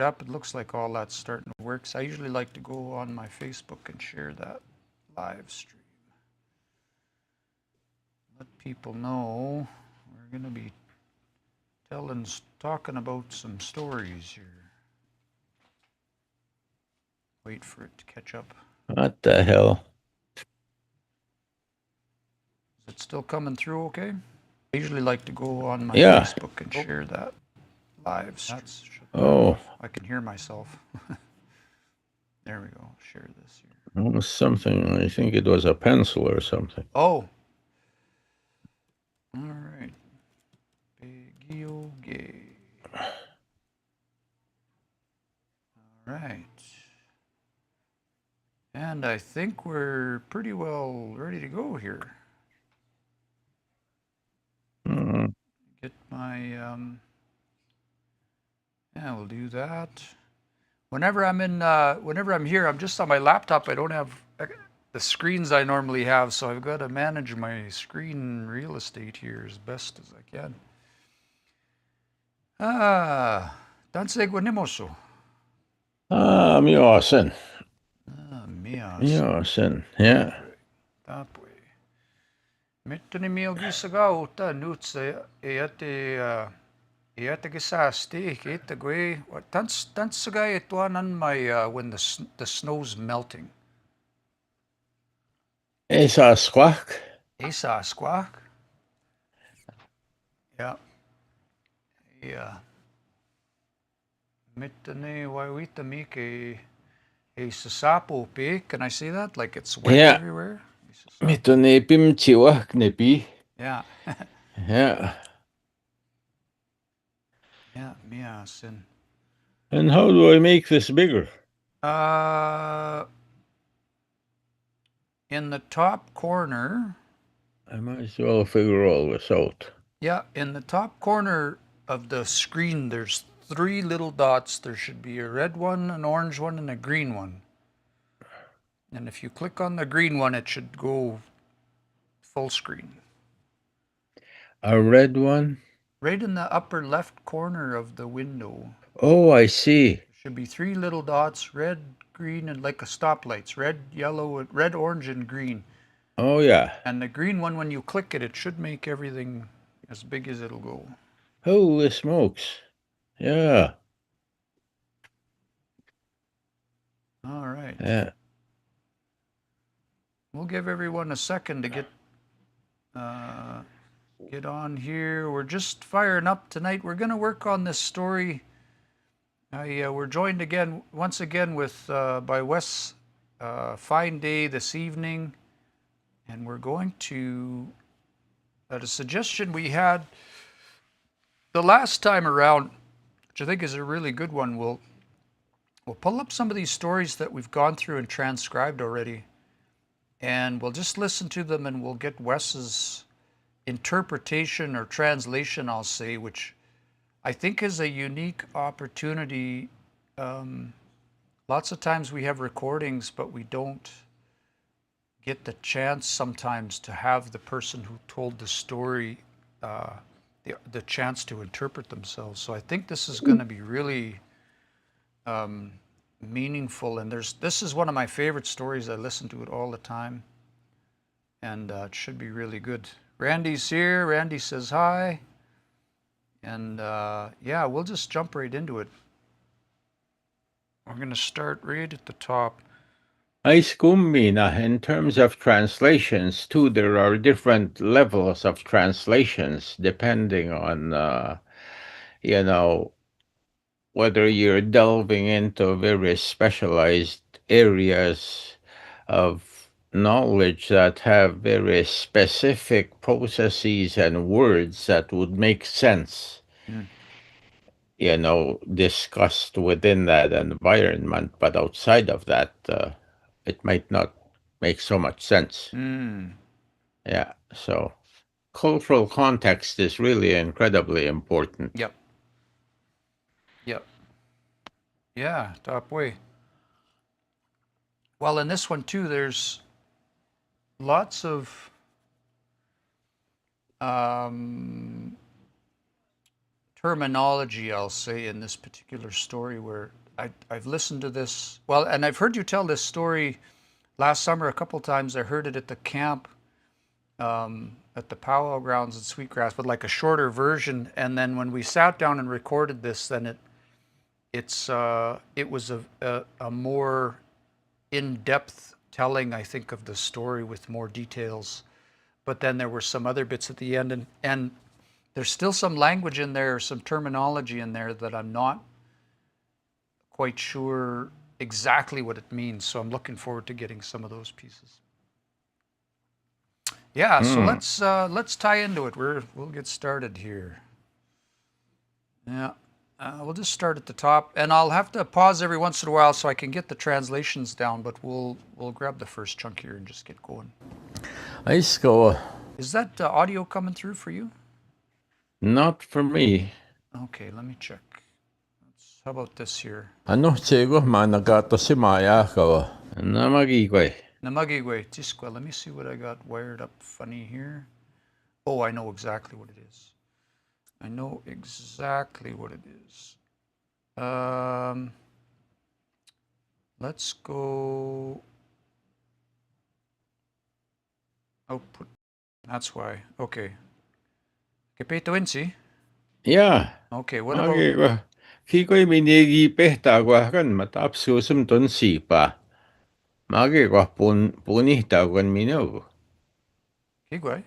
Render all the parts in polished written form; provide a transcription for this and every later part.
Yep, it looks like all that's starting to work. So I usually like to go on my Facebook and share that live stream. Let people know we're going to be talking about some stories here. Wait for it to catch up. What the hell? Is it still coming through okay? I usually like to go on my Yeah. Facebook and share that live stream. Oh. I can hear myself. There we go. Share this here. Something, I think it was a pencil or something. Oh. All right. Begio Gay. All right. And I think we're pretty well ready to go here. Get my, yeah, we'll do that. Whenever I'm here, I'm just on my laptop. I don't have the screens I normally have, so I've got to manage my screen real estate here as best as I can. Danseg Wanimoso. Miasen. Mias. Miasen, yeah. Tapwe. Mittoni miogisa uta nutsa eate gisasti kita gwe tans guy ituanan my when the snow's melting. Esa squawk. Esa squawk. Yeah. Yeah. Mittoni waiwita mike a sasapo pe. Can I say that? Like it's wet everywhere? Mitone pimchiwa knepi. Yeah. Yeah. Yeah, miasin. And how do I make this bigger? In the top corner. I might as well figure all this out. Yeah, in the top corner of the screen, there's 3 little dots. There should be a red one, an orange one, and a green one. And if you click on the green one, it should go full screen. A red one? Right in the upper left corner of the window. Oh, I see. There should be 3 little dots, red, green, and like a stoplights, red, yellow, red, orange, and green. Oh, yeah. And the green one, when you click it, it should make everything as big as it'll go. Holy smokes. Yeah. All right. Yeah. We'll give everyone a second to get on here. We're just firing up tonight. We're going to work on this story. We're joined once again with by Wes Fineday this evening, and we're going to a suggestion we had the last time around, which I think is a really good one. We'll pull up some of these stories that we've gone through and transcribed already, and we'll just listen to them, and we'll get Wes's interpretation or translation, I'll say, which I think is a unique opportunity. Lots of times we have recordings, but we don't get the chance sometimes to have the person who told the story the chance to interpret themselves. So I think this is going to be really meaningful. And this is one of my favorite stories. I listen to it all the time, and it should be really good. Randy's here. Randy says hi. And yeah, we'll just jump right into it. We're going to start right at the top. In terms of translations, too, there are different levels of translations depending on, whether you're delving into very specialized areas of knowledge that have very specific processes and words that would make sense, discussed within that environment, but outside of that, it might not make so much sense. Yeah, so cultural context is really incredibly important. Yep. Yeah, top way. Well, in this one too, there's lots of terminology, I'll say, in this particular story where I've listened to this. Well, and I've heard you tell this story last summer a couple times. I heard it at the camp, at the powwow grounds in Sweetgrass, but like a shorter version. And then when we sat down and recorded this, then it was a more in-depth telling, I think, of the story with more details. But then there were some other bits at the end, and there's still some language in there, some terminology in there that I'm not quite sure exactly what it means. So I'm looking forward to getting some of those pieces. Yeah, so let's tie into it. We'll get started here. Yeah, we'll just start at the top, and I'll have to pause every once in a while so I can get the translations down. But we'll grab the first chunk here and just get going. Is that audio coming through for you? Not for me. Okay, let me check. How about this here? Namagigwe. Namagigwe, Tisqua. Let me see what I got wired up funny here. Oh, I know exactly what it is. I know exactly what it is. Let's go output. That's why. Okay. Kepeto Insi? Yeah. Okay, what about... Magigwe. Kikoy minigi pehtagwakan matapsusum tunsi pa. Magigwa punihtagan minaw. Kigway?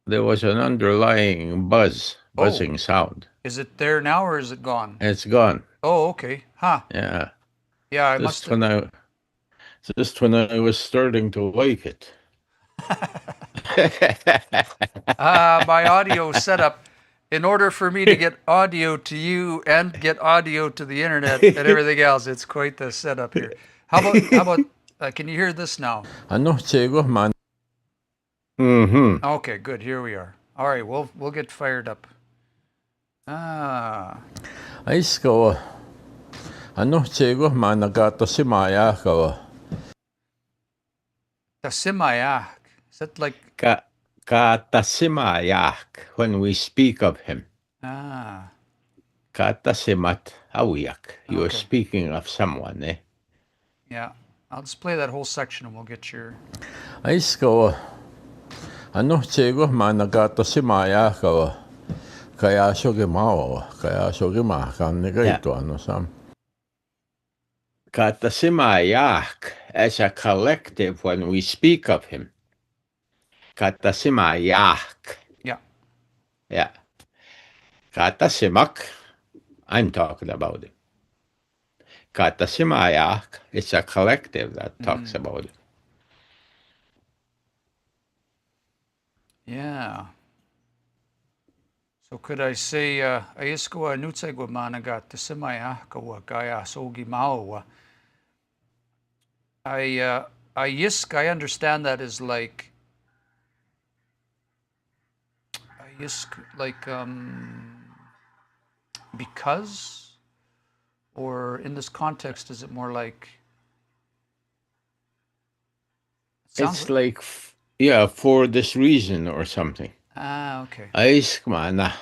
There was an underlying buzzing sound. Is it there now or is it gone? It's gone. Oh, okay. Huh. Yeah. Yeah, I must have... Just when I was starting to like it. My audio setup, in order for me to get audio to you and get audio to the internet and everything else, it's quite the setup here. How about can you hear this now? Mm-hmm. Okay, good. Here we are. All right, we'll get fired up. Tasimayak. Is that like Katasimayak, when we speak of him. Katasimat awiyak. You are speaking of someone, eh? Yeah. I'll just play that whole section and we'll get your... Katasimayak as a collective when we speak of him. Katasimayak. Yeah. Yeah. Katasimak, I'm talking about it. Katasimayak is a collective that talks about it. Yeah. So could I say, Aiskoa nutsegwa managa tasimaya kawa gaya sogi maowa. I understand that is like because, or in this context is it more like it's like yeah, for this reason or something. Okay. Aiskmana.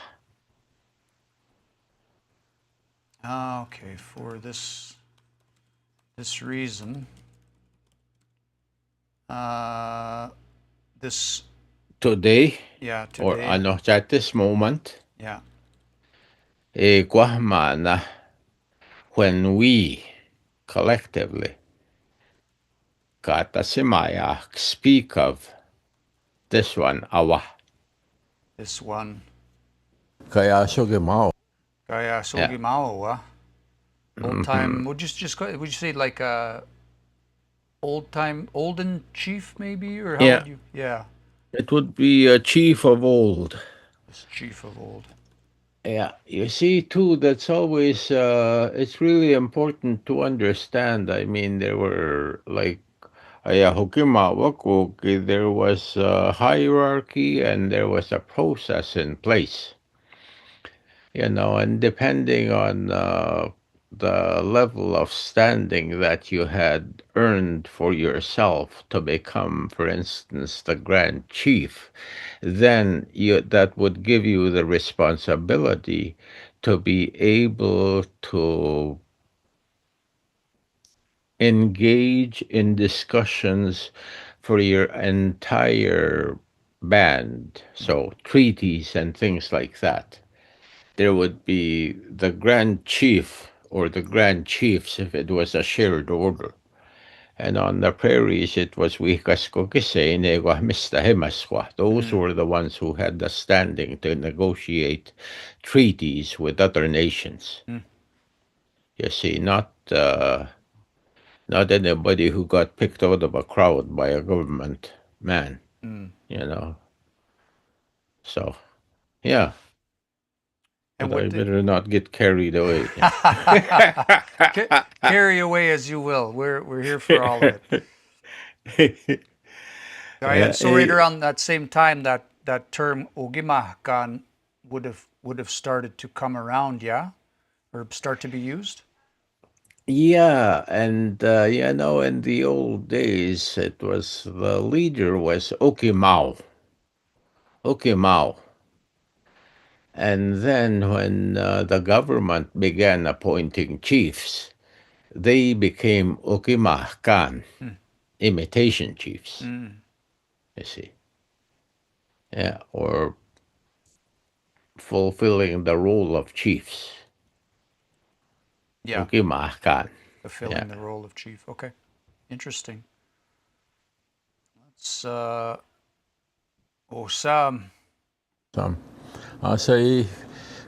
Okay, for this reason. This today. Yeah, today. Or at this moment. Yeah. Guahmana, when we collectively Katasimayak speak of this one, awa. This one. Kaya sogimao. Kaya sogimao. Old time. Would you say like olden chief maybe, or how would you? Yeah. It would be a chief of old. This chief of old. Yeah, you see too, that's always it's really important to understand. I mean, there were like there was a hierarchy and there was a process in place. And depending on the level of standing that you had earned for yourself to become, for instance, the Grand Chief, then that would give you the responsibility to be able to engage in discussions for your entire band, so treaties and things like that. There would be the Grand Chief or the Grand Chiefs if it was a shared order. And on the prairies, it was Wikaskokise, Negwahmistahimaswa. Those were the ones who had the standing to negotiate treaties with other nations. You see, not anybody who got picked out of a crowd by a government man, you know. So, yeah. And But I what did better not get carried away. carry away as you will. We're here for all of it. So right Eh, around that same time, that term Ogimahkan would have started to come around, yeah, or start to be used. yeah, and in the old days, it was the leader was Okimau. Okimau. And then when the government began appointing chiefs, they became Okimahkan, imitation chiefs, you see. Yeah, or fulfilling the role of chiefs. Yeah, Okimahkan. Yeah. fulfilling the role of chief. Okay, interesting. Let's Osam. Sam. Asay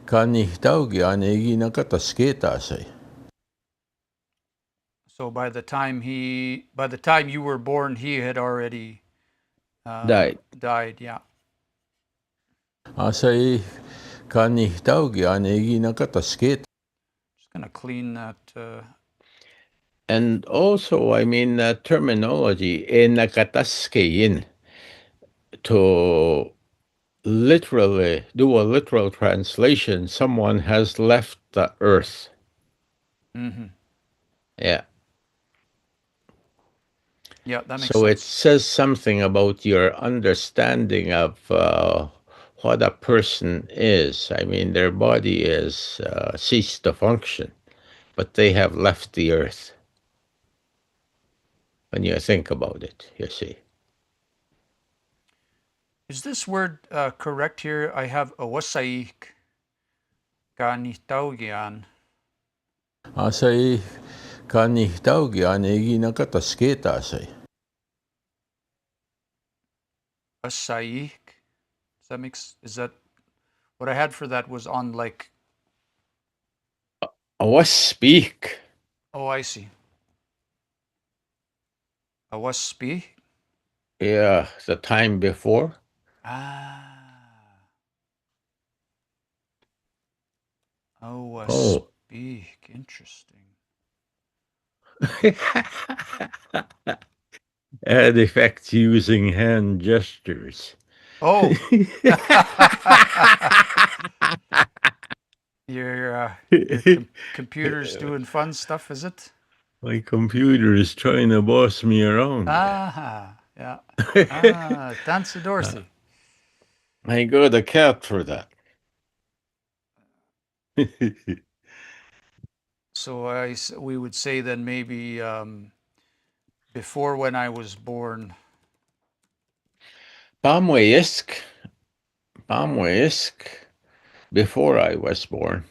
kanihtaogi anegi nakatasketa asay. So by the time you were born, he had already Died. died. Yeah. Asay kanihtaogi anegi nakatasketa. Just gonna clean that. And also, I mean, terminology in nakataskayin to literally do a literal translation, someone has left the earth. Yeah. Yeah, that makes So it sense. says something about your understanding of what a person is. I mean, their body is ceased to function, but they have left the earth. When you think about it, you see. Is this word correct here? I have awasaik ganitaugian. Asay kanihtaogi anegi nakatasketa asay. Asaik. Is that what I had for that was on like? Was speak. Oh, I see. Awaspi. Yeah, the time before. Ah. Oh. Awaspeak. Interesting. Add effects using hand gestures. Oh. Your computer's doing fun stuff, is it? My computer is trying to boss me around. Ah, yeah. Ah, Dancy Dorsey. I got a cat for that. So we would say then maybe before when I was born. Pamweisk. Pamweisk. Before I was born.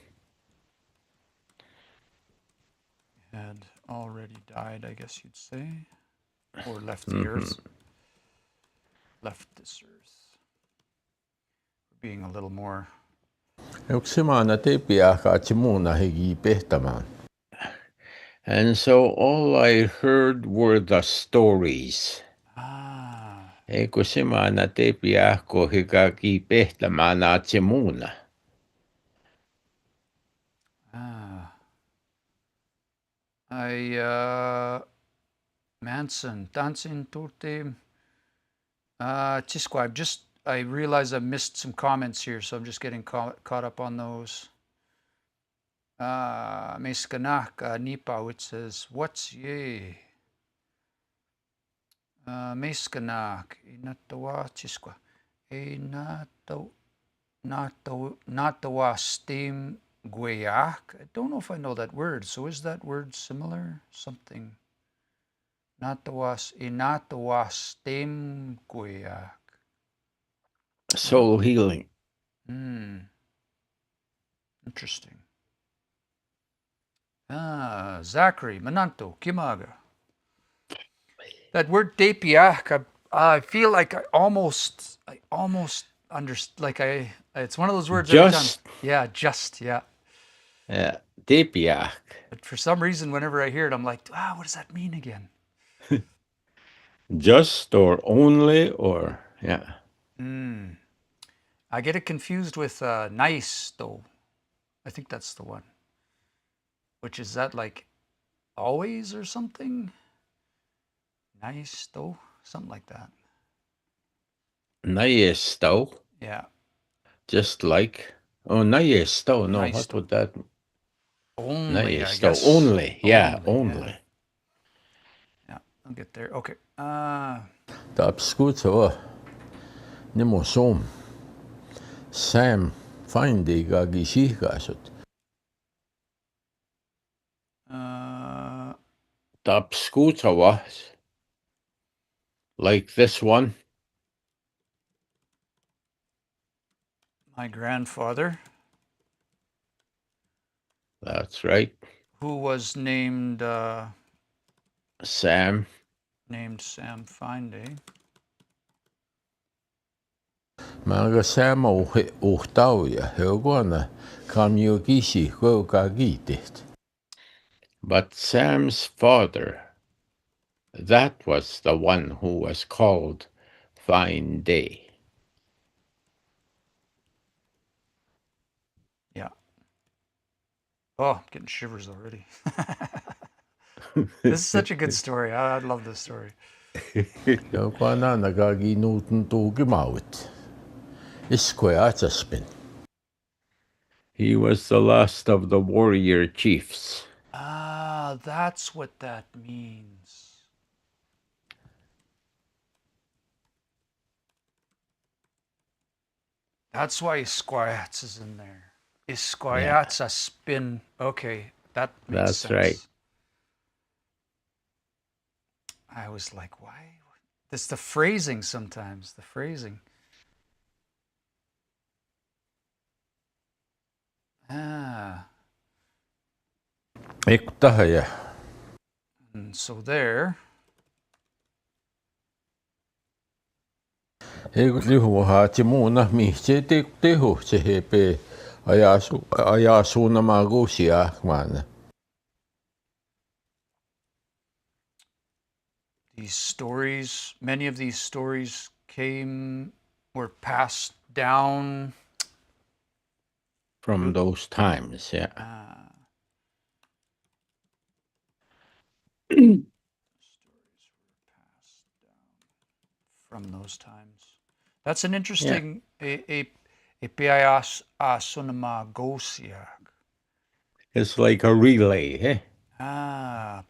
Had already died, I guess you'd say, or left the earth, left this earth. Being a little more. Yoksimana tepiaka chimuna higi pehtaman. And so all I heard were the stories. Ah. Kusimana tepiako hikaki pehtamana chimuna. Ah. Manson, dancing turte. Chisco, I realize I missed some comments here, so I'm just getting caught up on those. Meskanak Nipa, which says, what's ye? Meiskanak. Inatawa chisqua. Natawa steam guayak. I don't know if I know that word. So is that word similar? Something. Inatawa steam guayak. Soul healing. Interesting. Zachary, Mananto, Kimaga. That word depiak, I feel like I almost understand. Like it's one of those words every time. Just. Yeah, just, yeah. Yeah. Depiak. But for some reason, whenever I hear it, I'm like, what does that mean again? Just or only or, yeah. I get it confused with nice, though. I think that's the one. Which is that like always or something? Nice, though? Something like that. Naiesto. Yeah. Just like. Oh, naiesto. No, Nice what though. would that? Only, I Naiesto. guess. Only. Yeah, Only, only. Yeah, I'll get there. Okay. Tapskuutava nimo Soom. Sam Fineday gagi sihkaasut. Tapskuutava. Like this one. My grandfather, That's right. who was named Sam. Sam Fineday. Maaga Sam uhtauja heuguana kamyogisi gogagitehti. But Sam's father, that was the one who was called Fineday. Yeah. Oh, I'm getting shivers already. This is such a good story. I love this story. Heuguana nagagi nuutuntuugi maut. Iskwe ataspin. He was the last of the warrior chiefs. That's what that means. That's why Isquayats is in there. Isquayats a spin. Okay, that makes sense. That's right. I was like, why? It's the phrasing sometimes. The phrasing. Ekutahaja. And so there. Lihu haati muuna mihti tehu se hepe ajasuuna magusi ahmana. These stories, many of these stories were passed down From those times, yeah. Stories were passed down from those times. That's an interesting It's like a relay, eh?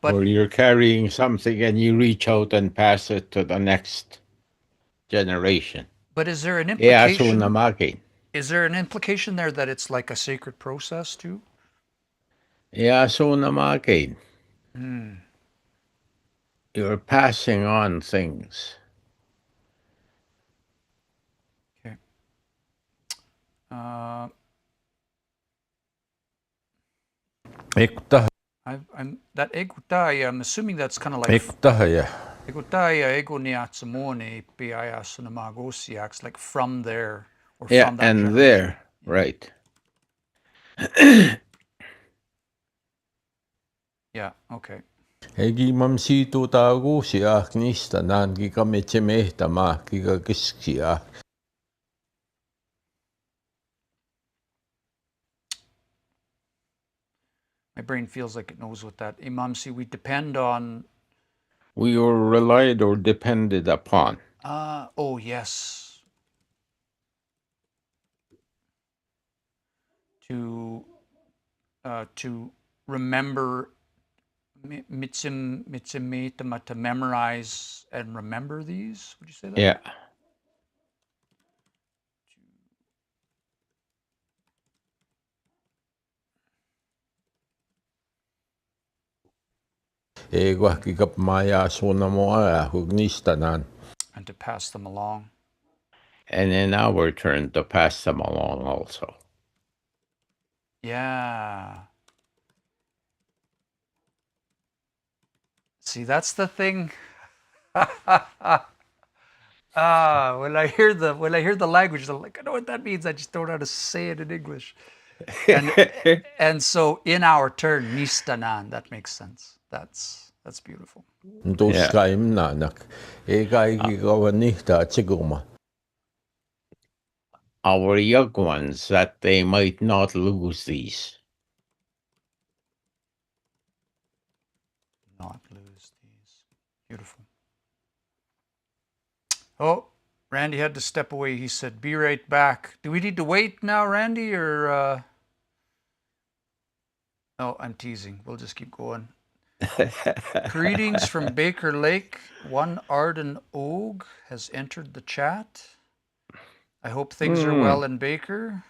But or you're carrying something and you reach out and pass it to the next generation. But is there an implication? Sunamaki. Is there an implication there that it's like a sacred process too? Sunamaki. You're passing on things. Okay. Ekutahaja. That ekutai, I'm assuming that's kind of like Ekutahaja. Ekutai egoniatsamone piayasunamagosiaks, like from there or Yeah, from that and generation. there, right. Yeah, okay. Egi mamsitu taaguusi ahknista naanki kametse mehta mahkiga kiski ah. My brain feels like it knows what that imamsi we depend on. We were relied or depended upon. Oh yes. To remember mitzimitama, to memorize and remember these. Would you say that? Yeah. Ego kikap maya suna mo hugnistanan. And to pass them along. And in our turn to pass them along also. Yeah. See, that's the thing. When I hear the language, I'm like, I know what that means. I just don't know how to say it in English. And so in our turn, nistanan, that makes sense. That's beautiful. Dos kaim nanak. Ega ikikawanihta chiguma. Our young ones, that they might not lose these. Not lose these. Beautiful. Oh, Randy had to step away. He said, be right back. Do we need to wait now, Randy, or... Oh, I'm teasing. We'll just keep going. Greetings from Baker Lake. One Arden Og has entered the chat. I hope things are well in Baker.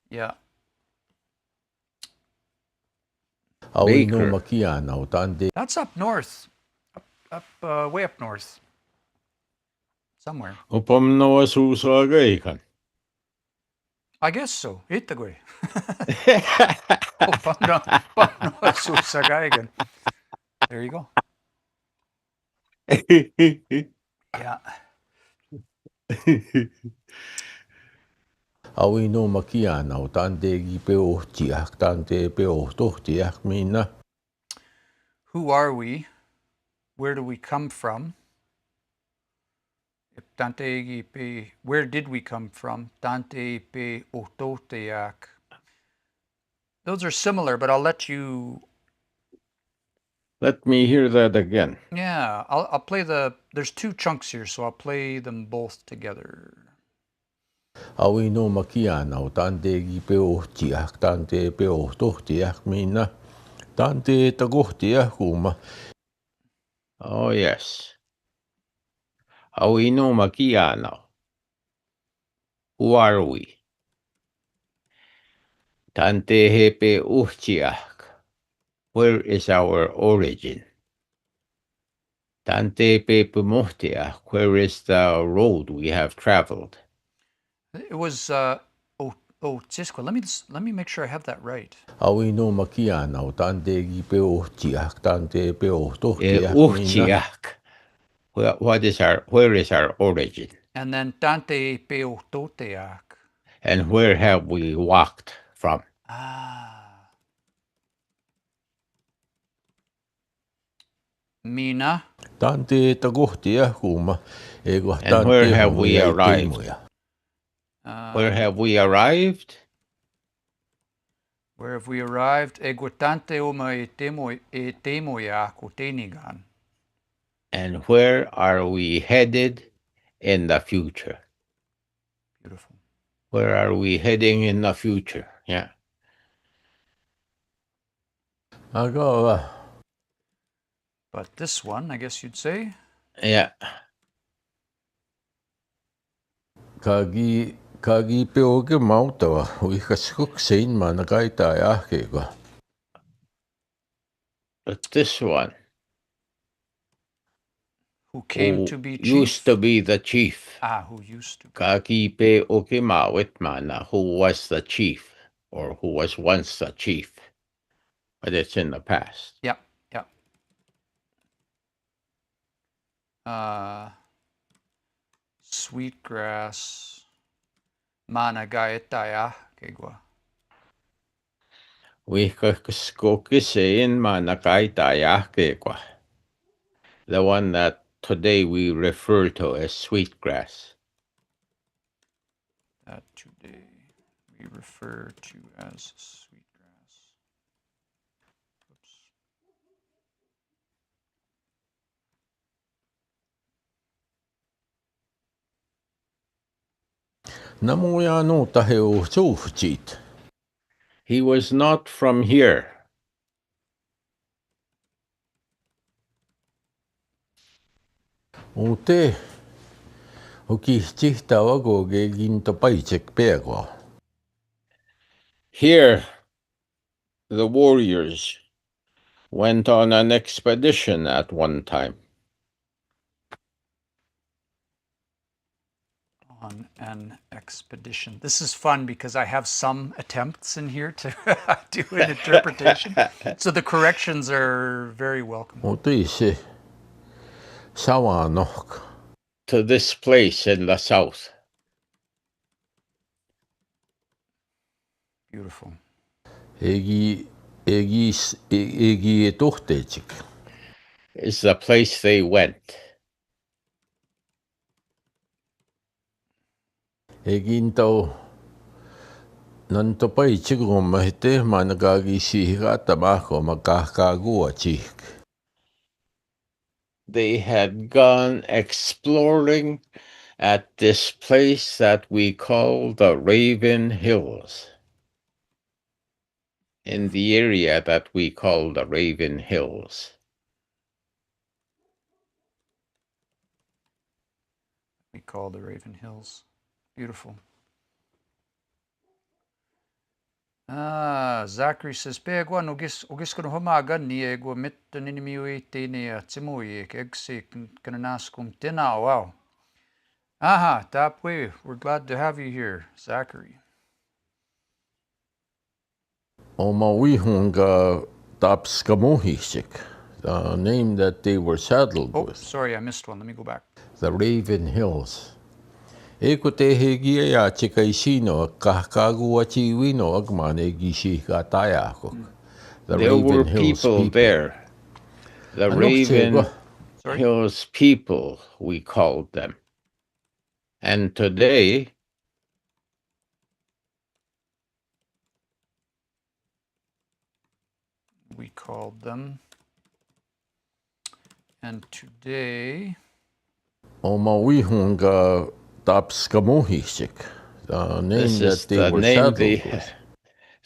Yeah. Baker. That's up north. Way up north. Somewhere. I guess so. Itagoy. There you go. Yeah. Awino makiana utande gipeo tiak tante peo tohtiak mina. Who are we? Where do we come from? Where did we come from? Those are similar, but I'll let you... Let me hear that again. Yeah, I'll play there's two chunks here, so I'll play them both together. Awino makiana utande gipeo tiak tante peo tohtiak mina. Tante tagohtiak uma. Oh, yes. Awino makiano. Who are we? Tante hepe uhtiak. Where is our origin? Tante pepe mohtiak. Where is the road we have traveled? It was Cisco. Let me make sure I have that right. Awino makiana utande gipeo tiak tante peo tohtiak mina. Where is our origin? And then Tante Peototeak. And where have we walked from? Mina. Tante tagohtiak uma. Ego And tante where have we homiai arrived? temuja. Where have we arrived? Where have we arrived? Egotante uma e temoya kutenigan. And where are we headed in the future? Beautiful. Where are we heading in the future? Yeah. Aga. But this one, I guess you'd say? Yeah. Kagi peo ke mautawa. Uikaskuk sein manakaita ahkega. But this one, who came to be chief? Used to be the chief. Who used to be. Kakipe okima witmana, who was the chief, or who was once the chief. But it's in the past. Yep. Sweetgrass. Managaetaya kegwa. The one that today we refer to as sweetgrass. That today we refer to as sweetgrass. Oops. Namoyano taheo chufchit. He was not from here. Ute, ukihchihtawago gegintopaichek peagwa. Here, the warriors went on an expedition at one time. On an expedition. This is fun because I have some attempts in here to do an interpretation. So the corrections are very welcome. Utuise, sawanok. To this place in the south. Beautiful. Egi tohtechik. Is the place they went. Eginto nantopaichik gomahite managagi sihiga tabako makakagua chik. They had gone exploring at this place that we call the Raven Hills. In the area that we call the Raven Hills. We call the Raven Hills. Beautiful. Zachary says, Peagwan, ugis kono humagan ni ego mit ninimiwi tini timui egsi kananaskum tina. Wow. Aha, Tapwe, we're glad to have you here, Zachary. Omawihunga tapskamohishik, the name that they were saddled Oh, with. sorry, I missed one. Let me go back. The Raven Hills. Eko te hegia ya chikaisino kahkagua chiwino agmane gishi katayako. There were people there. The Raven Hills people, we called them. And today, we called them. And today, Omawihunga tapskamohishik, the name this that is they the were name saddled they, with.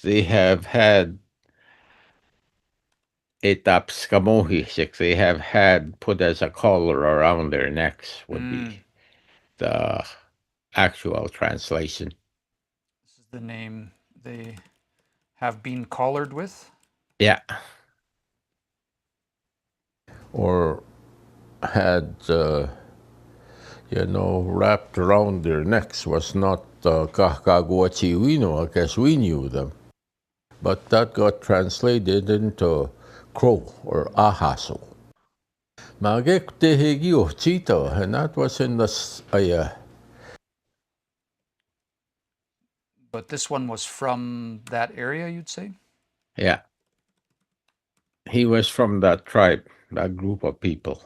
they have had. Etapskamohishik, they have had put as a collar around their necks would be the actual translation. This is the name they have been collared with? Yeah. Or had, wrapped around their necks was not kahkaguachiwino, as we knew them. But that got translated into crow or ahaso. Magek tehegio chito, and that was in the But this one was from that area, you'd say? Yeah. He was from that tribe, that group of people.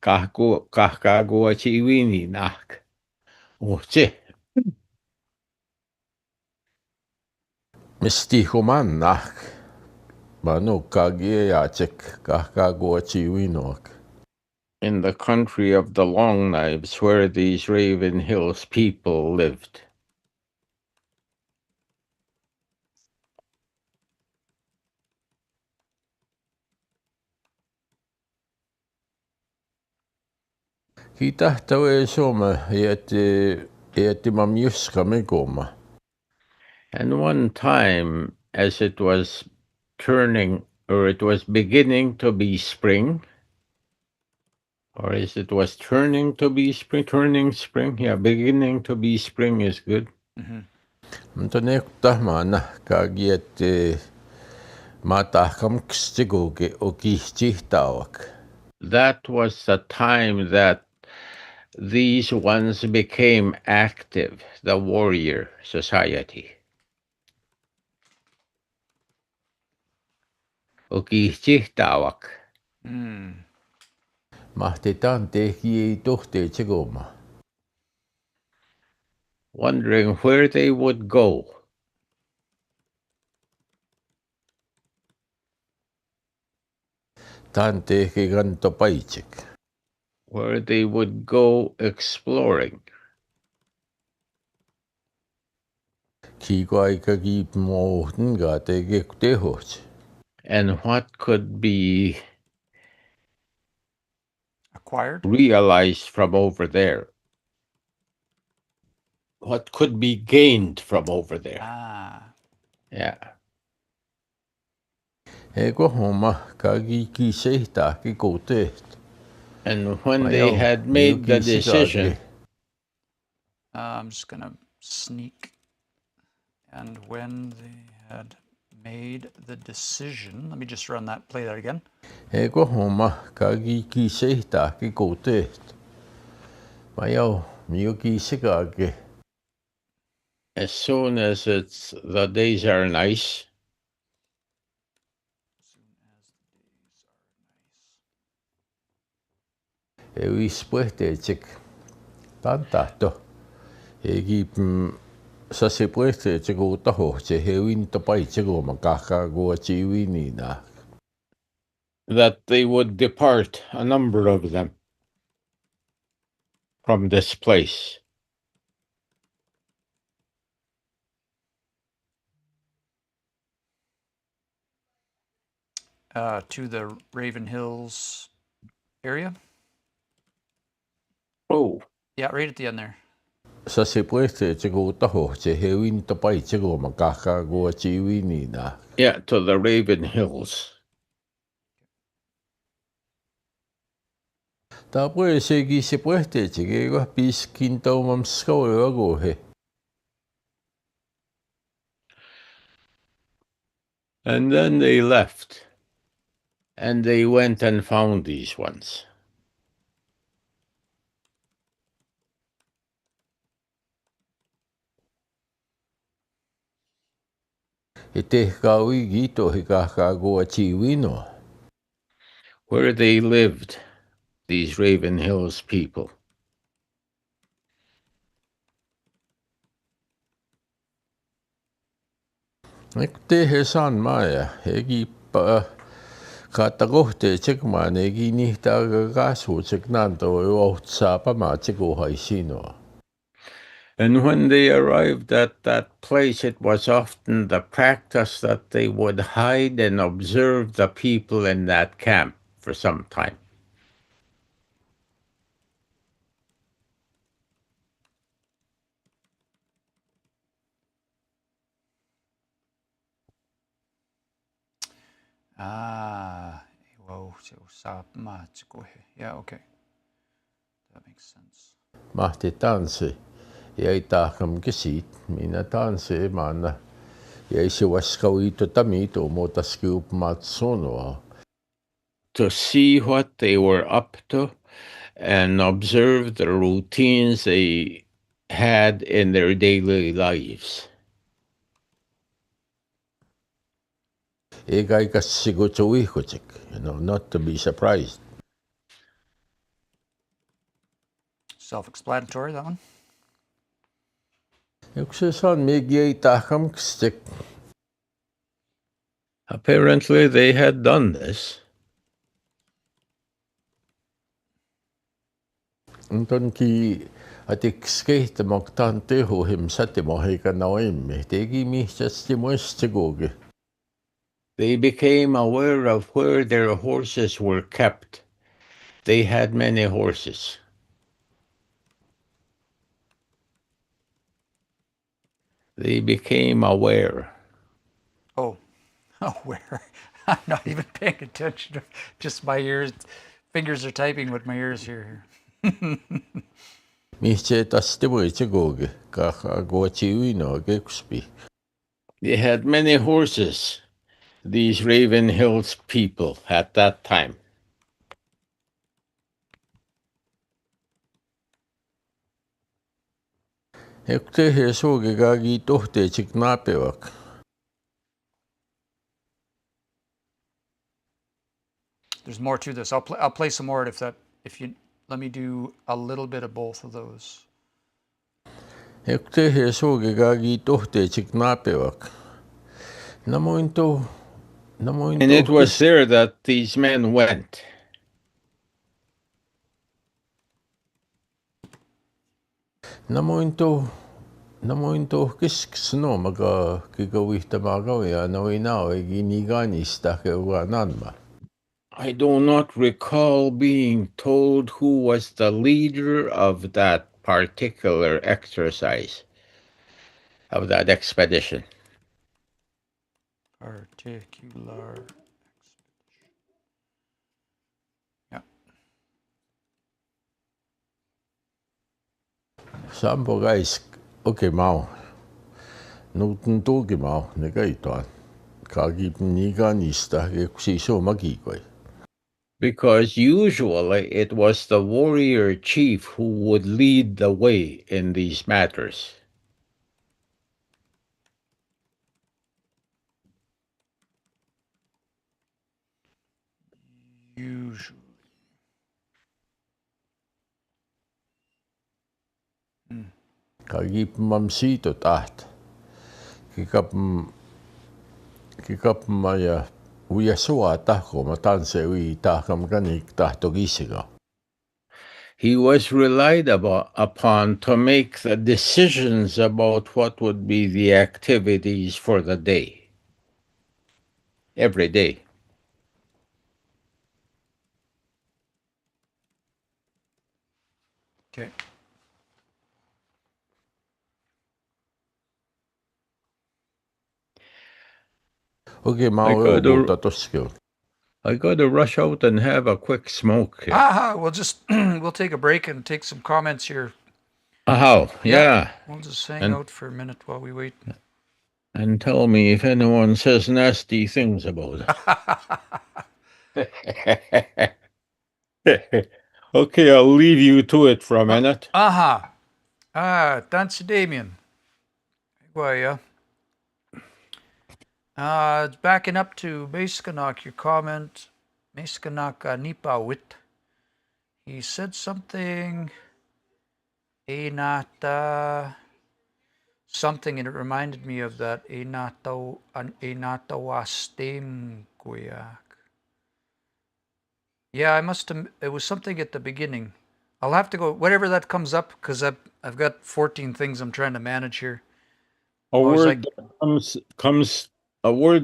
Kahkaguachiwini nak. Oche. Mistihuman nak. Manu kagiachek kahkaguachiwinok. In the country of the Long Knives, where these Raven Hills people lived. Kitahtawe soma yeti mamyuska megoma. And one time, as it was turning, or it was beginning to be spring, or as it was turning to be spring, yeah, beginning to be spring is good. Mtonekutahmana kagiete matahkamkstigoge okichtihtawak. That was the time that these ones became active, the warrior society. Okichtihtawak. Mahtitan tehi tohte chegoma. Wondering where they would go. Tan tehi gantopaichik. Where they would go exploring. Kikwai kagip mohtenga tegek tehoch. And what could be acquired? realize from over there? What could be gained from over there? Yeah. Ego homa kagi kisehta ki koteht. And when they had made the decision, I'm just going to sneak. And when they had made the decision, let me just run that, play that again. Ego homa kagi kisehta ki koteht. Mayo miyo kisekage. as soon as the days are nice, Evis puehtechik tantato. Egi sasi puehtechik utaho che hewin tapaichiko makakago chiwini na. that they would depart, a number of them, from this place. To the Raven Hills area. Oh. Yeah, right at the end there. Sasi puehtechik utaho che hewin tapaichiko makakago chiwini na. Yeah, to the Raven Hills. Tapos segi se puehtechik ego pis kinto mamsko ego he. And then they left. And they went and found these ones. Where they lived, these Raven Hills people. Ekte hesan maya hegi pa katagohte chekma negi nihta gasu cheknanto ohtsapa ma cheko haisino. And when they arrived at that place, it was often the practice that they would hide and observe the people in that camp for some time. Yeah, okay. That makes sense. Mahti tansi jäi tahkam kisit minä tansi manna jäi se waskauito tamito motaskiup matsonoa. To see what they were up to and observe the routines they had in their daily lives. Eikä sigutsuihkutsik, not to be surprised. Self-explanatory, that one. Apparently, they had done this. Unton ki atiks kehtamak tan tehu him satimohiga naoimmi, tegi mihtsasti muistigugi. They became aware of where their horses were kept. They had many horses. They became aware. Oh, aware. I'm not even paying attention. Just my ears, fingers are typing with my ears here. They had many horses, these Raven Hills people at that time. There's more to this. I'll play some more if you let me do a little bit of both of those. And it was there that these men went. Namointo kiskno maga kigawihta magawi ano inaw giniganis ta nanma. I do not recall being told who was the leader of that particular exercise, of that expedition. Particular. Yeah. Sampo guys, okay mau. Nutun tuki mau, ne kaitoan. Kagi niga nista ke kusiso magikoy. Because usually it was the warrior chief who would lead the way in these matters. Usually. Kagi mamsito taht. Kikap maya uya sua tahko matanse ui tahkam kanik tahto gisiga. He was relied upon to make the decisions about what would be the activities for the day, every day. Okay. Okay, mau I got to rush out and have a quick smoke here. We'll just we'll take a break and take some comments here. Oh, yeah. We'll just hang out for a minute while we wait. And tell me if anyone says nasty things about it. Okay, I'll leave you to it for a minute. Thanks, Damien. Well, backing up to Meskanok, your comment. Meskanok Nipawit. He said something. Something, and it reminded me of that. Wastem Guyak. Yeah, I must have. It was something at the beginning. I'll have to go whatever that comes up because I've got 14 things I'm trying to manage here. A word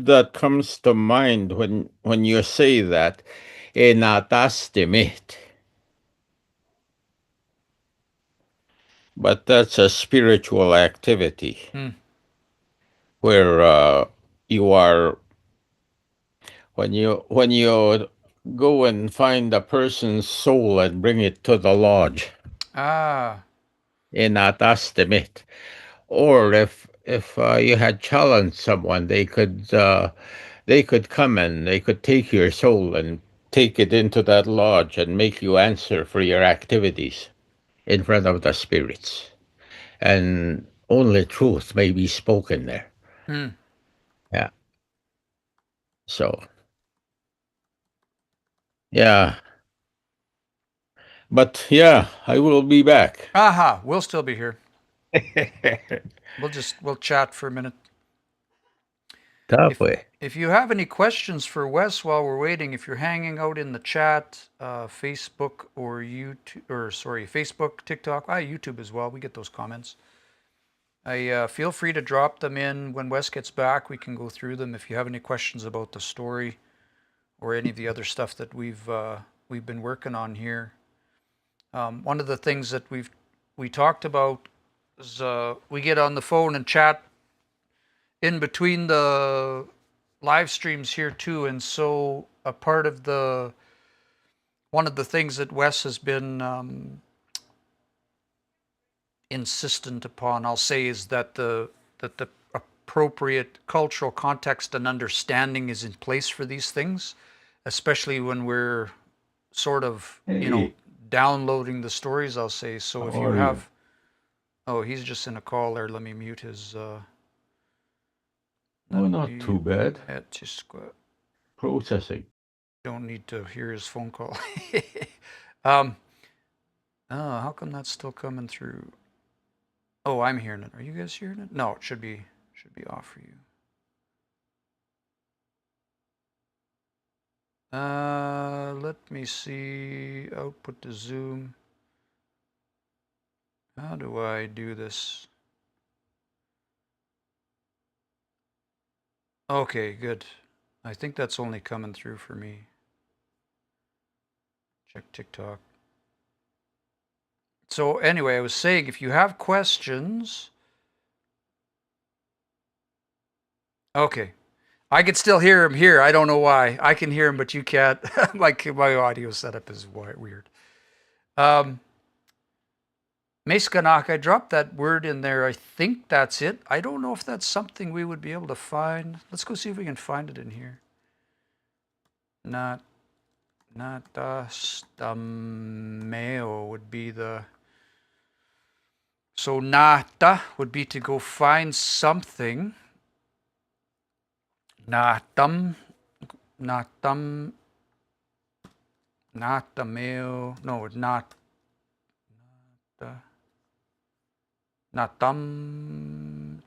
that comes to mind when you say that, enatastimit. But that's a spiritual activity where you are when you go and find a person's soul and bring it to the lodge. Enatastimit. Or if you had challenged someone, they could come and they could take your soul and take it into that lodge and make you answer for your activities in front of the spirits. And only truth may be spoken there. Yeah. So, yeah. But yeah, I will be back. We'll still be here. We'll chat for a minute. If you have any questions for Wes while we're waiting, if you're hanging out in the chat, Facebook or YouTube, Facebook, TikTok, YouTube as well, we get those comments. Feel free to drop them in when Wes gets back. We can go through them if you have any questions about the story or any of the other stuff that we've been working on here. One of the things that we talked about is we get on the phone and chat in between the live streams here too, and so a part of one of the things that Wes has been insistent upon, I'll say, is that the appropriate cultural context and understanding is in place for these things, especially when we're sort of downloading the stories, I'll say. So if you have he's just in a call there. Let me mute his not too bad. Processing. Don't need to hear his phone call. How come that's still coming through? Oh, I'm hearing it. Are you guys hearing it? No, it should be off for you. Let me see. Output to Zoom. How do I do this? Okay, good. I think that's only coming through for me. Check TikTok. So anyway, I was saying, if you have questions... Okay. I can still hear him here. I don't know why. I can hear him, but you can't. Like, my audio setup is weird. Meskanak, I dropped that word in there. I think that's it. I don't know if that's something we would be able to find. Let's go see if we can find it in here. Stameo would be the... So nata would be to go find something. Natameo. No, not. Natam.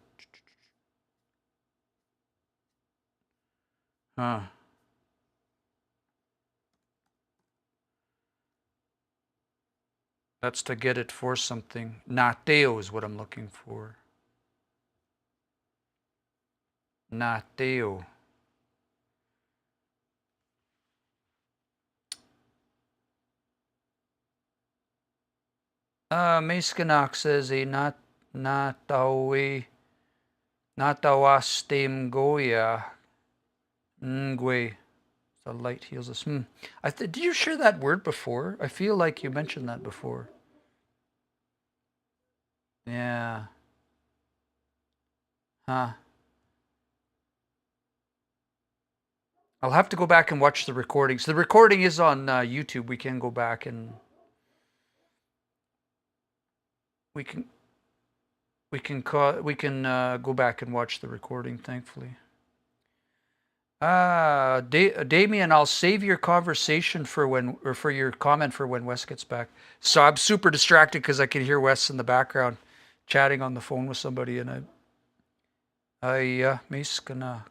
Huh. That's to get it for something. Nateo is what I'm looking for. Nateo. Meskanak says a natawe natawastem goya ngwe. The light heals us. Did you share that word before? I feel like you mentioned that before. Yeah. Huh. I'll have to go back and watch the recordings. The recording is on YouTube. We can go back and we can go back and watch the recording. Thankfully. Damien, I'll save your conversation for when, or for your comment for when Wes gets back. So I'm super distracted because I can hear Wes in the background chatting on the phone with somebody, and Meskanak.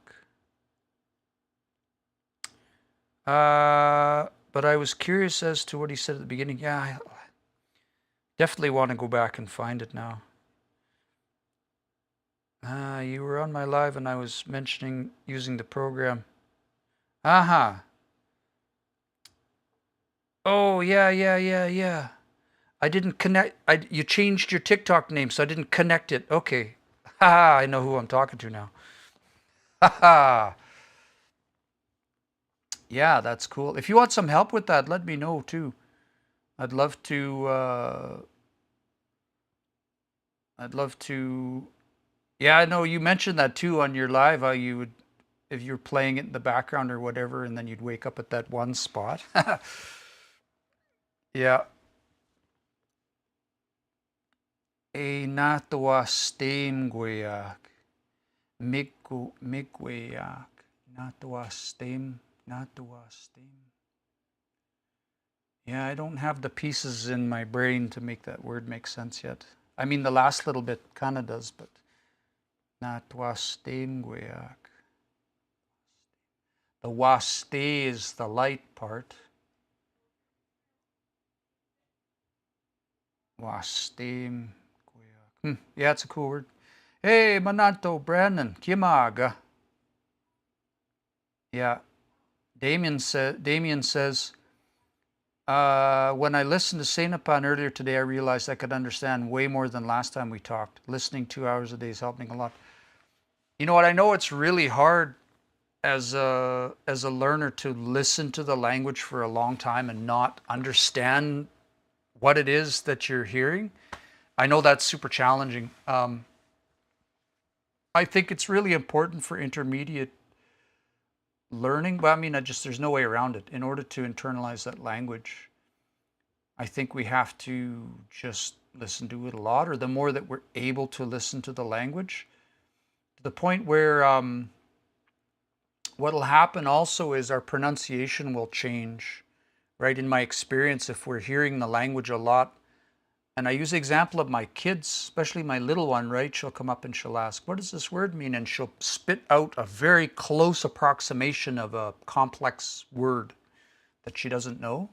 But I was curious as to what he said at the beginning. Yeah, I definitely want to go back and find it now. You were on my live and I was mentioning using the program. Aha. Oh, yeah. I didn't connect. You changed your TikTok name, so I didn't connect it. Okay. Haha, I know who I'm talking to now. Haha. Yeah, that's cool. If you want some help with that, let me know too. I'd love to. Yeah, I know you mentioned that too on your live. How you would, if you're playing it in the background or whatever, and then you'd wake up at that one spot. Yeah. E natawa stemguyak. Migwayak. Natawa stem. Yeah, I don't have the pieces in my brain to make that word make sense yet. I mean, the last little bit kind of does, but natawa stemguyak. The waste is the light part. Wastem. Yeah, it's a cool word. Hey, Manato, Brandon, Kimaga. Yeah. Damien says, when I listened to Sainapan earlier today, I realized I could understand way more than last time we talked. Listening 2 hours a day is helping a lot. You know what? I know it's really hard as a learner to listen to the language for a long time and not understand what it is that you're hearing. I know that's super challenging. I think it's really important for intermediate learning. Well, I mean, there's no way around it. In order to internalize that language, I think we have to just listen to it a lot, or the more that we're able to listen to the language, to the point where what'll happen also is our pronunciation will change, right? In my experience, if we're hearing the language a lot, and I use the example of my kids, especially my little one, right? She'll come up and she'll ask, what does this word mean? And she'll spit out a very close approximation of a complex word that she doesn't know,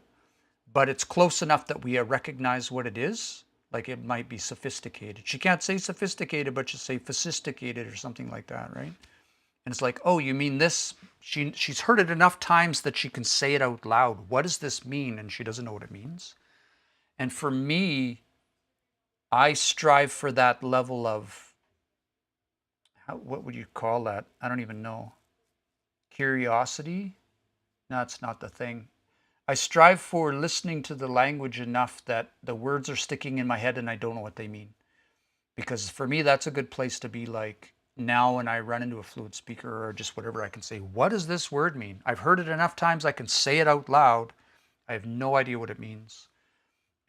but it's close enough that we recognize what it is. Like it might be sophisticated. She can't say sophisticated, but she'll say sophisticated or something like that, right? And it's like, oh, you mean this? She's heard it enough times that she can say it out loud. What does this mean? And she doesn't know what it means. And for me, I strive for that level of, what would you call that? I don't even know. Curiosity? No, it's not the thing. I strive for listening to the language enough that the words are sticking in my head and I don't know what they mean. Because for me, that's a good place to be. Like now when I run into a fluent speaker or just whatever, I can say, what does this word mean? I've heard it enough times I can say it out loud. I have no idea what it means.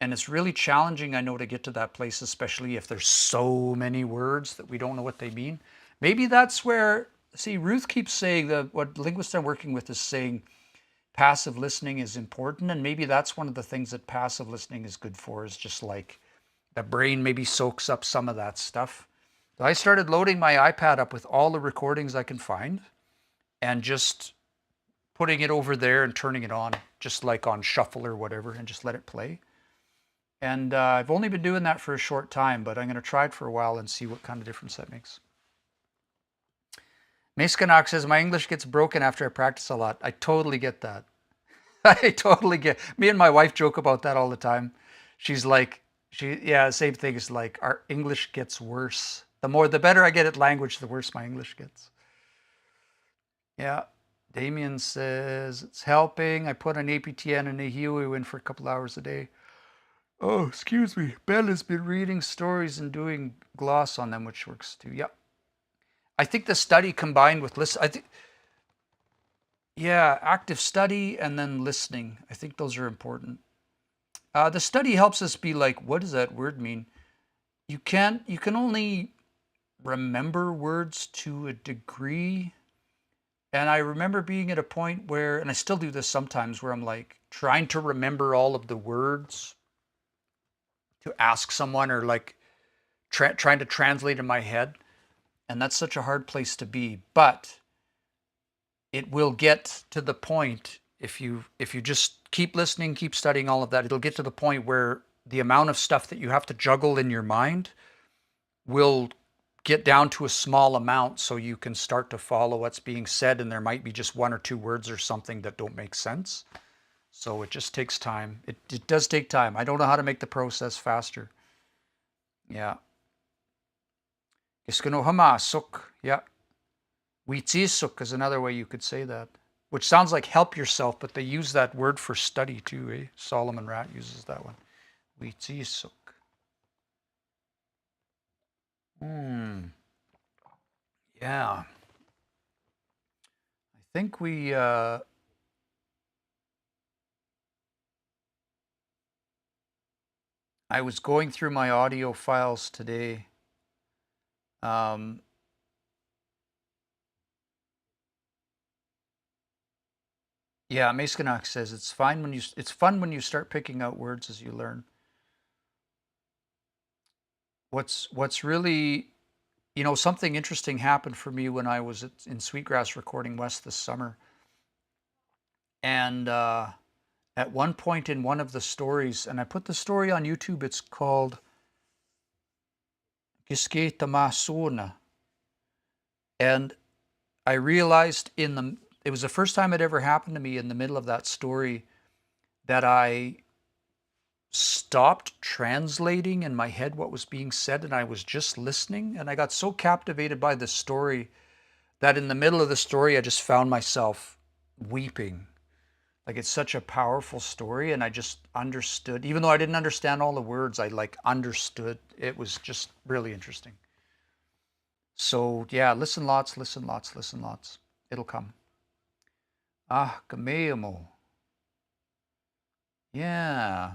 And it's really challenging, I know, to get to that place, especially if there's so many words that we don't know what they mean. Maybe that's where, see, Ruth keeps saying that what linguists I'm working with is saying passive listening is important. And maybe that's one of the things that passive listening is good for, is just like the brain maybe soaks up some of that stuff. So I started loading my iPad up with all the recordings I can find and just putting it over there and turning it on, just like on shuffle or whatever, and just let it play. And I've only been doing that for a short time, but I'm going to try it for a while and see what kind of difference that makes. Macekanok says, my English gets broken after I practice a lot. I totally get that. I totally get. Me and my wife joke about that all the time. She's like, same thing. Is like, our English gets worse. The better I get at language, the worse my English gets. Yeah. Damien says, it's helping. I put an APTN and a HUE in for a couple hours a day. Oh, excuse me. Ben has been reading stories and doing gloss on them, which works too. Yeah. I think the study combined with active study and then listening. I think those are important. The study helps us be like, what does that word mean? You can only remember words to a degree. And I remember being at a point where, and I still do this sometimes, where I'm like trying to remember all of the words to ask someone, or like trying to translate in my head. And that's such a hard place to be. But it will get to the point, if you just keep listening, keep studying all of that, it'll get to the point where the amount of stuff that you have to juggle in your mind will get down to a small amount, so you can start to follow what's being said, and there might be just one or two words or something that don't make sense. So it just takes time. It does take time. I don't know how to make the process faster. Yeah. Iskanohamasuk. Yeah. Witisuk is another way you could say that, which sounds like help yourself, but they use that word for study too, eh? Solomon Rat uses that one. Witisuk. Yeah. I think we I was going through my audio files today. Yeah, Macekanok says it's fun when you start picking out words as you learn. What's really, something interesting happened for me when I was in Sweetgrass recording Wes this summer. And at one point in one of the stories, and I put the story on YouTube, it's called Giske Tamasona. And I realized it was the first time it ever happened to me in the middle of that story that I stopped translating in my head what was being said, and I was just listening. And I got so captivated by the story that in the middle of the story, I just found myself weeping. Like, it's such a powerful story, and I just understood. Even though I didn't understand all the words, I understood. It was just really interesting. So yeah, listen lots, listen lots, listen lots. It'll come. Gameamo. Yeah.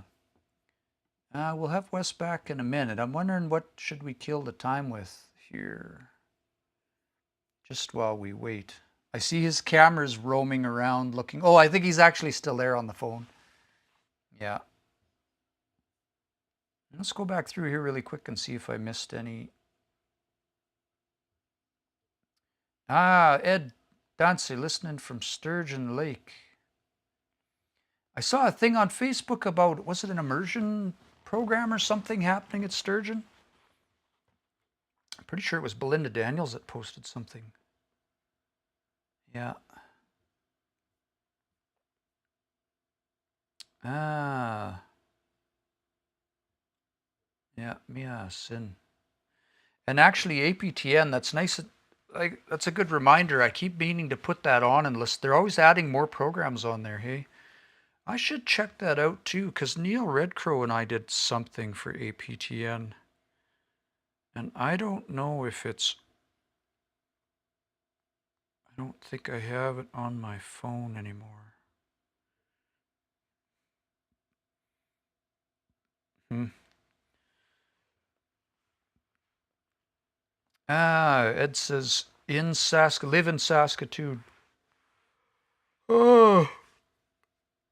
We'll have Wes back in a minute. I'm wondering, what should we kill the time with here? Just while we wait. I see his camera's roaming around looking. Oh, I think he's actually still there on the phone. Yeah. Let's go back through here really quick and see if I missed any. Ed Dancy, listening from Sturgeon Lake. I saw a thing on Facebook about, was it an immersion program or something happening at Sturgeon? I'm pretty sure it was Belinda Daniels that posted something. Yeah. Ah. Yeah, Mia Sin. And actually APTN, that's nice. Like, that's a good reminder. I keep meaning to put that on and list. They're always adding more programs on there, hey? I should check that out too, because Neil Redcrow and I did something for APTN. And I don't know if it's... I don't think I have it on my phone anymore. Ed says, live in Saskatoon. Oh,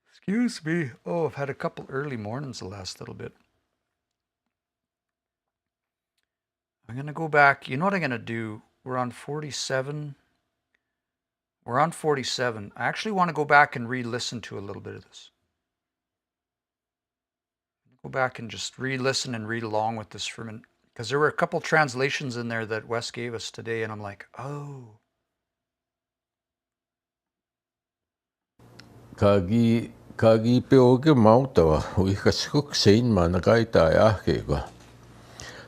excuse me. Oh, I've had a couple early mornings the last little bit. I'm going to go back. You know what I'm going to do? We're on 47. We're on 47. I actually want to go back and re-listen to a little bit of this. Go back and just re-listen and read along with this for a minute. Because there were a couple translations in there that Wes gave us today, and I'm like, oh. Kagi peoge mautawa uikasuksein manakaita ahkega.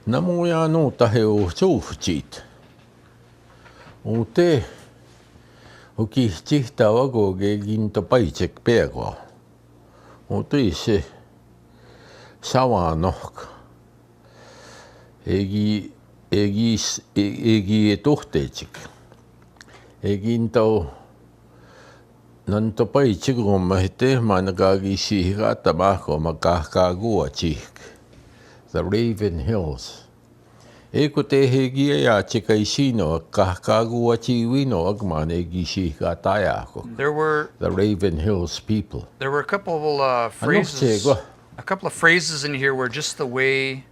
Namoya no tahe o tsoufchit. O te Oki chihtawa go ge ginto paichek pego. O te se sawa nok. Egi e tohtechik. Eginto nanto paichek go mahite managagi shihata mako makakagua chik. The Raven Hills. Eko te hegi ya chikaisino kakagua chiwino agman egi shihata ako. There were The Raven Hills people. There were a couple phrases. A couple of phrases in here were just the way.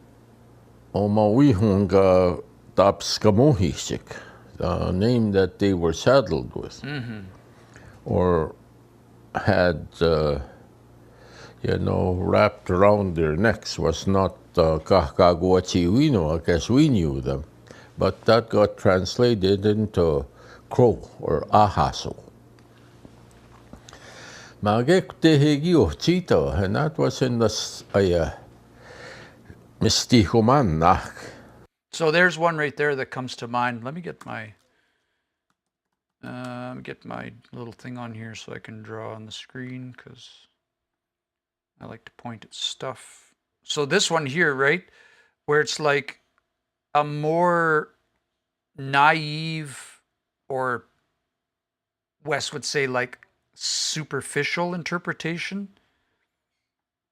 O mawihunga tapskamohishik, the name that they were saddled with, or had, wrapped around their necks was not Kahkaguachiwino, as we knew them, but that got translated into Crow or Ahaso. Magekutehegio Chito, and that was in the Mistihuman. So there's one right there that comes to mind. Let me get my little thing on here so I can draw on the screen, because I like to point at stuff. So this one here, right, where it's like a more naive, or Wes would say like superficial interpretation.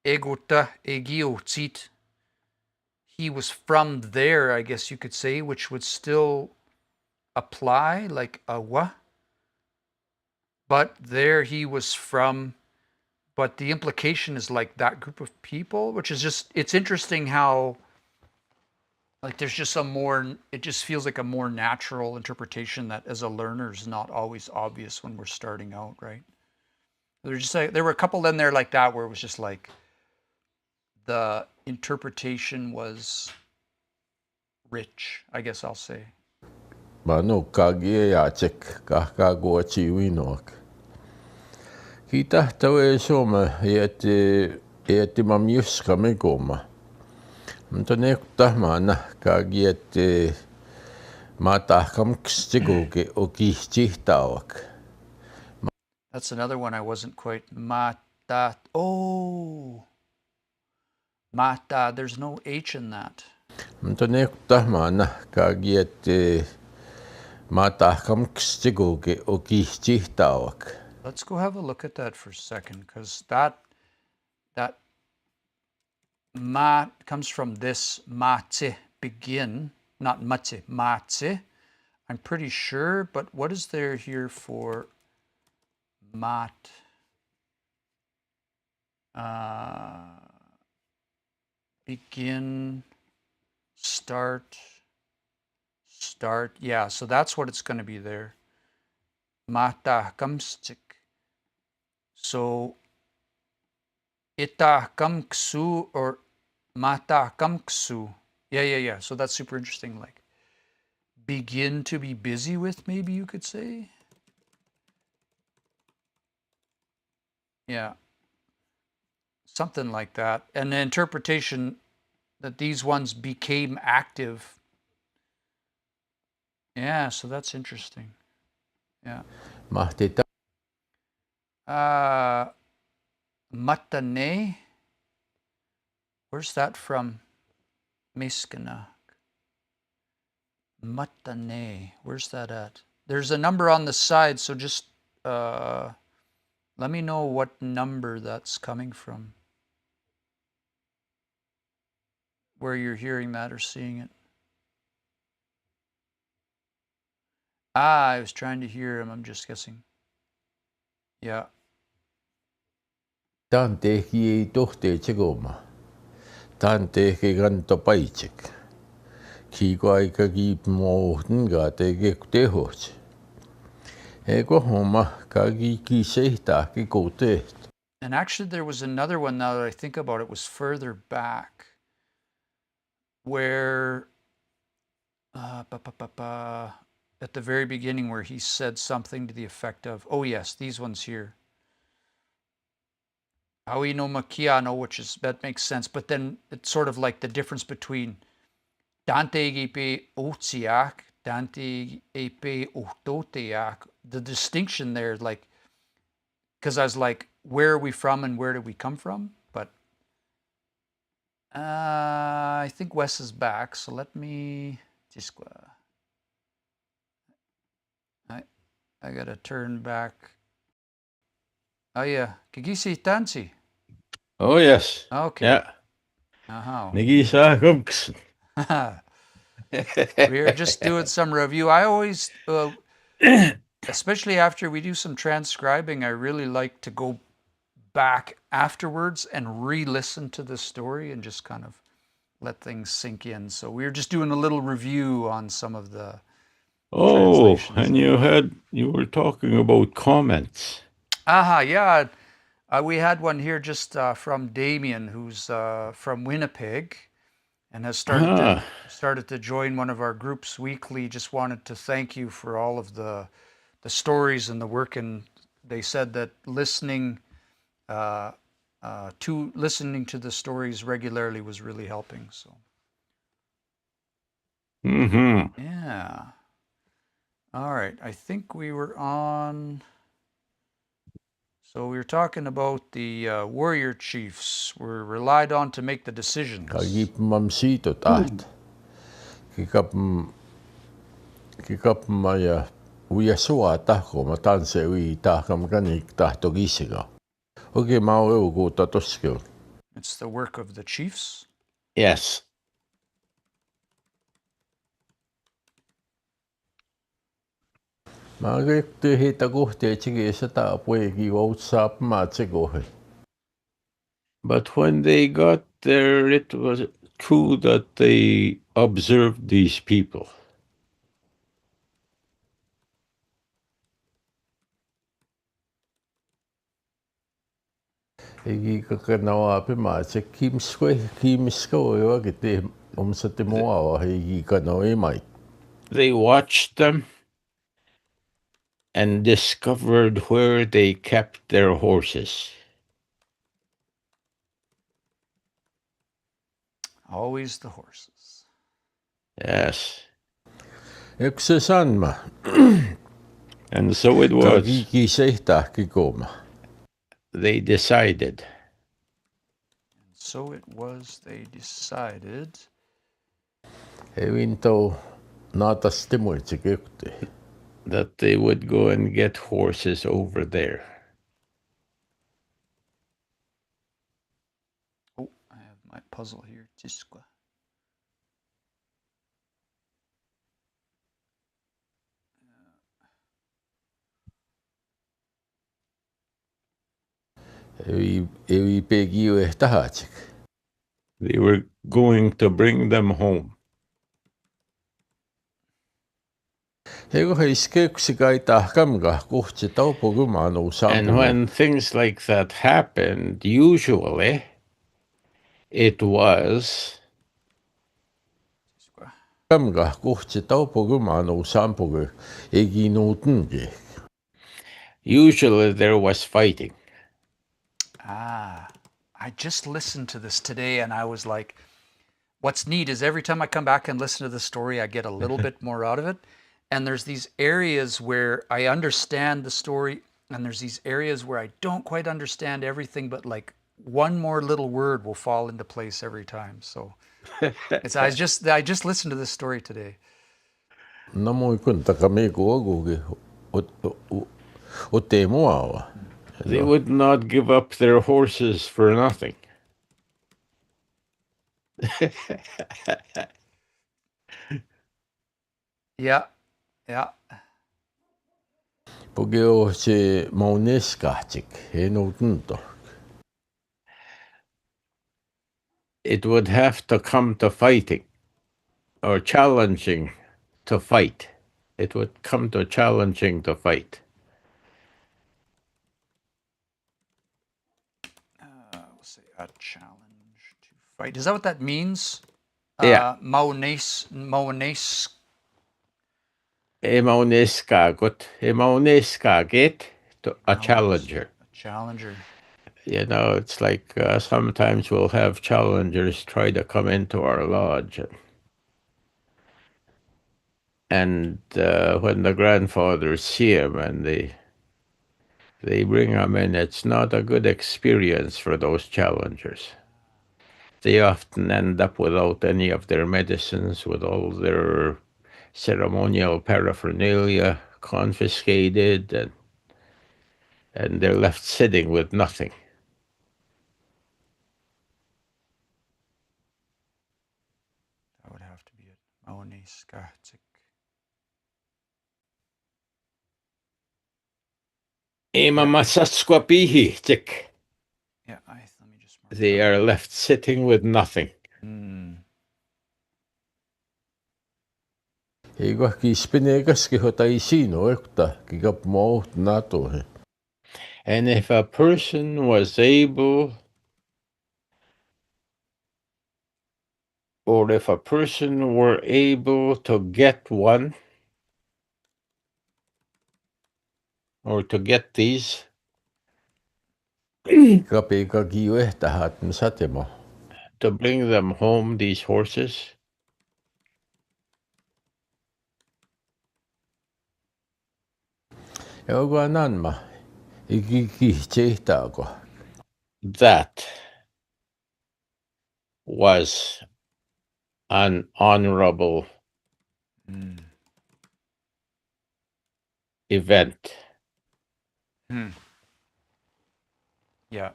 Egota egiotzit. He was from there, I guess you could say, which would still apply, like a wa. But there he was from, but the implication is like that group of people, which is just, it's interesting how, like, there's just it just feels like a more natural interpretation that as a learner is not always obvious when we're starting out, right? There were a couple in there like that where it was just like, the interpretation was rich, I guess I'll say. Mano kagie ya chek kahkago chiwinok. Kita tawe soma yeti mamius kamegoma. Mtone kutahmana kagie mata kamkstigoge oki chihtawak. That's another one I wasn't quite mata. Oh, mata. There's no H in that. Mtone kutahmana kagie mata kamkstigoge oki chihtawak. Let's go have a look at that for a second, because that ma comes from this mate, begin, not mate, mate. I'm pretty sure, but what is there here for mat? Begin, start. Yeah, so that's what it's going to be there. Mata kamstik. So ita kamksu or mata kamksu. Yeah. So that's super interesting. Like, begin to be busy with, maybe you could say. Yeah. Something like that. And the interpretation that these ones became active. Yeah, so that's interesting. Yeah. Mahti Matane. Where's that from? Miskana. Matane. Where's that at? There's a number on the side, so just let me know what number that's coming from. Where you're hearing that or seeing it. I was trying to hear him. I'm just guessing. Yeah. Tanteki ei tohte chegoma. Tanteki ganto paichik. Kiko aika ki mohtunga tege tehoch. Ego homa kagi ki seita ki kote. And actually, there was another one, now that I think about it, was further back where at the very beginning where he said something to the effect of, oh yes, these ones here. Aoi no makiano, which is, that makes sense, but then it's sort of like the difference between Dante gipe otsiak, Dante epe ototeak, the distinction there, like, because I was like, where are we from and where did we come from? But I think Wes is back, so let me just I gotta turn back. Oh yeah, Kigisi Tansi. Oh, yes. Okay. Yeah. Uh-huh. Nagisa Cooks. We are just doing some review. I always, especially after we do some transcribing, I really like to go back afterwards and re-listen to the story and just kind of let things sink in. So we were just doing a little review on some of the Oh, and you were talking about comments. Yeah. We had one here just from Damien, who's from Winnipeg, and has started to join one of our groups weekly. Just wanted to thank you for all of the stories and the work, and they said that listening to the stories regularly was really helping. So yeah. All right, I think we were on. So we were talking about the warrior chiefs were relied on to make the decisions. Kagi mamsito taht. Kikap maya uya sua tahko matanse ui tahkam kanik tahto gisiga. Okay, mau eu go tatoskil. It's the work of the chiefs. Yes. Magekte hita kohte chige sata puegi WhatsApp ma chegohe. But when they got there, it was true that they observed these people. Egi kakanawa pe ma che kimsko ewa kete omsate moa egi kanawa mai. They watched them and discovered where they kept their horses. Always the horses. Yes. Eksesanma. And so it was. Kagi seita kikoma. They decided. And so it was. They decided. Evinto natas temuitsikekte. That they would go and get horses over there. Oh, I have my puzzle here. Tiskwa. Evi pegio ehtahachik. They were going to bring them home. And when things like that happened, usually it was usually there was fighting. I just listened to this today and I was like, what's neat is every time I come back and listen to the story, I get a little bit more out of it. And there's these areas where I understand the story, and there's these areas where I don't quite understand everything, but like one more little word will fall into place every time. So it's I just listened to this story today. Namoy kun takameko agugi o te moa. They would not give up their horses for nothing. Yeah, yeah. Pogeo se mauneskatik he no tunto. It would have to come to fighting or challenging to fight. It would come to challenging to fight. We'll say a challenge to fight. Is that what that means? Yeah. Maunes. Emauneskaget to a challenger. A challenger. You know, it's like sometimes we'll have challengers try to come into our lodge. And when the grandfathers see him and they bring him in, it's not a good experience for those challengers. They often end up without any of their medicines, with all their ceremonial paraphernalia confiscated, and they're left sitting with nothing. That would have to be it. Mauneskatik. Emamasasquapihi, tick. Yeah, let me just mark They are left sitting with nothing. Ego ki spinegas ki hotai sino ekta ki gap mo nato he. And if a person was able, or if a person were able to get one, or to get these, Kape ka kiyo ehta hat msatemo. to bring them home, these horses, Ego anan ma. Iki ki chehta ko. that was an honorable event. Yeah.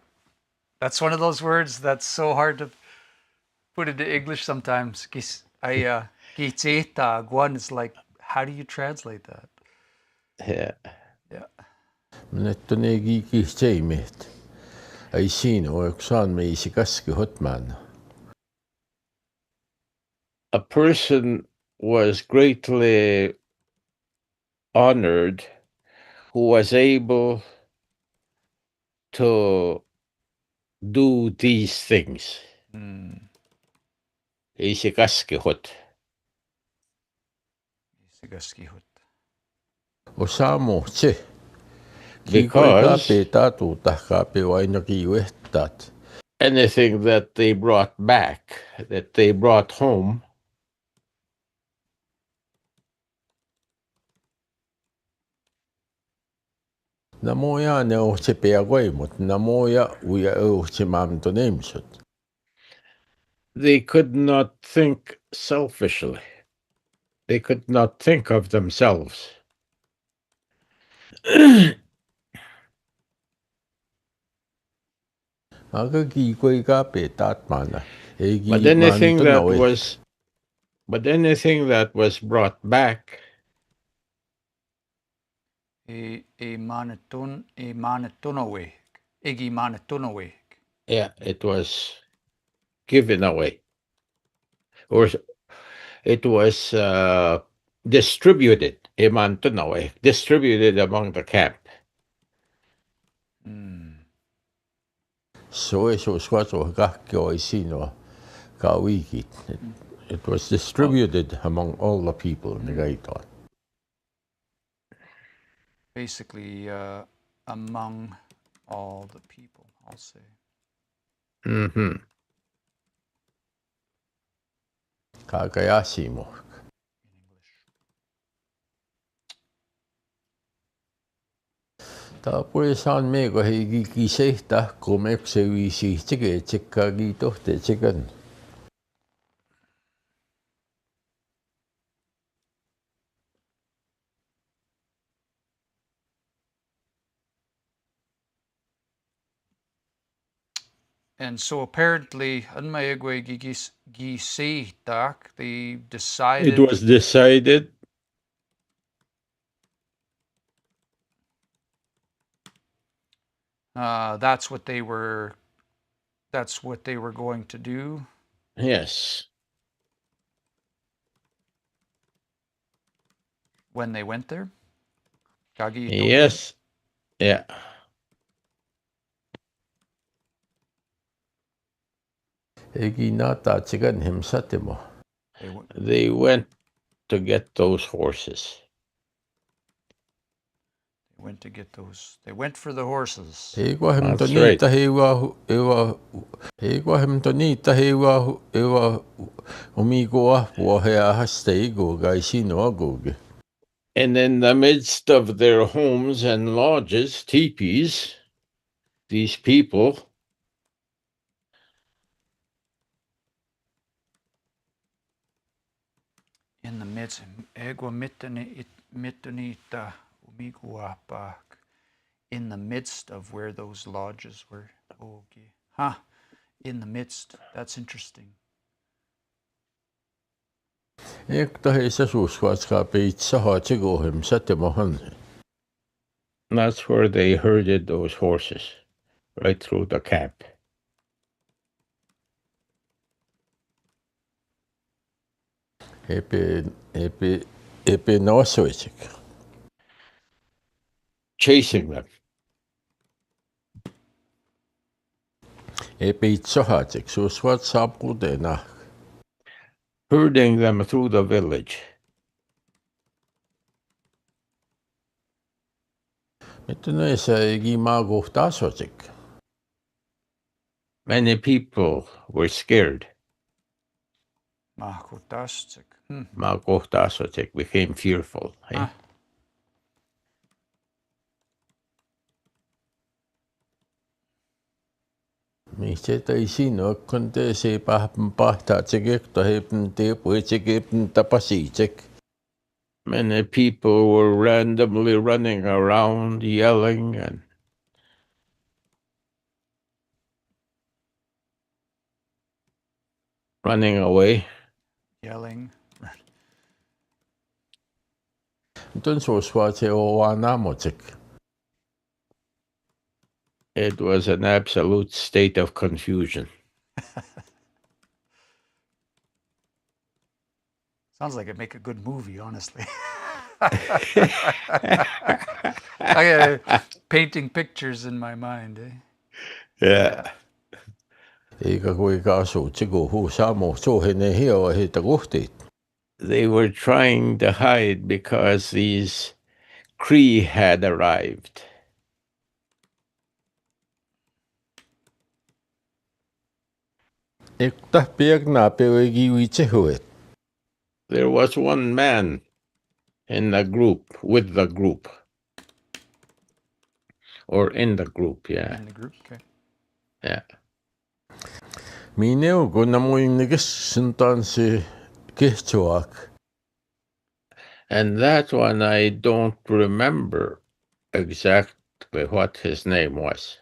That's one of those words that's so hard to put into English sometimes. Gitseta guan is like, how do you translate that? Yeah. Yeah. Netto ne ki cheimet. Ai sino eksan me isikas ki hotman. A person was greatly honored who was able to do these things. Isikaskihut. Sigaskihut. Osamo che. Because anything that they brought back, that they brought home, Namoya ne o che peagoimut, namoya uya o che mam to namesut. they could not think selfishly. They could not think of themselves. Aga ki koi ka pe tatmana. But anything that was brought back, yeah, it was given away, or it was distributed, distributed among the camp. So eso swato kakyo isino ka wiki. It was distributed among all the people in the Gaiton. Basically, among all the people. I'll say. Mm-hmm. Kakayasimo. In English. Tapuisaan mego hegi kisehta komekse viisi tsige tsekkagi tohte tsegan. And so apparently, Unmayagwe Gisitak, they decided. It was decided. That's what they were going to do. Yes. When they went there. Kagi Yes. Yeah. Hegi nata tsegan himsatimo. They went to get those horses. They went for the horses. That's right. And in the midst of their homes and lodges, teepees, these people In the midst, egwa mitanita umiguapak. In the midst of where those lodges were. Okay. Huh. In the midst. That's interesting. That's where they herded those horses, right through the camp. Chasing them. Herding them through the village. Many people were scared. Became fearful. Eh? Many people were randomly running around, yelling and running away. Yelling. It was an absolute state of confusion. Sounds like it'd make a good movie, honestly. I painting pictures in my mind. Eh? Yeah. They were trying to hide because these Cree had arrived. There was one man in the group, with the group. Or in the group, yeah. In the group, okay. Yeah. And that one I don't remember exactly what his name was.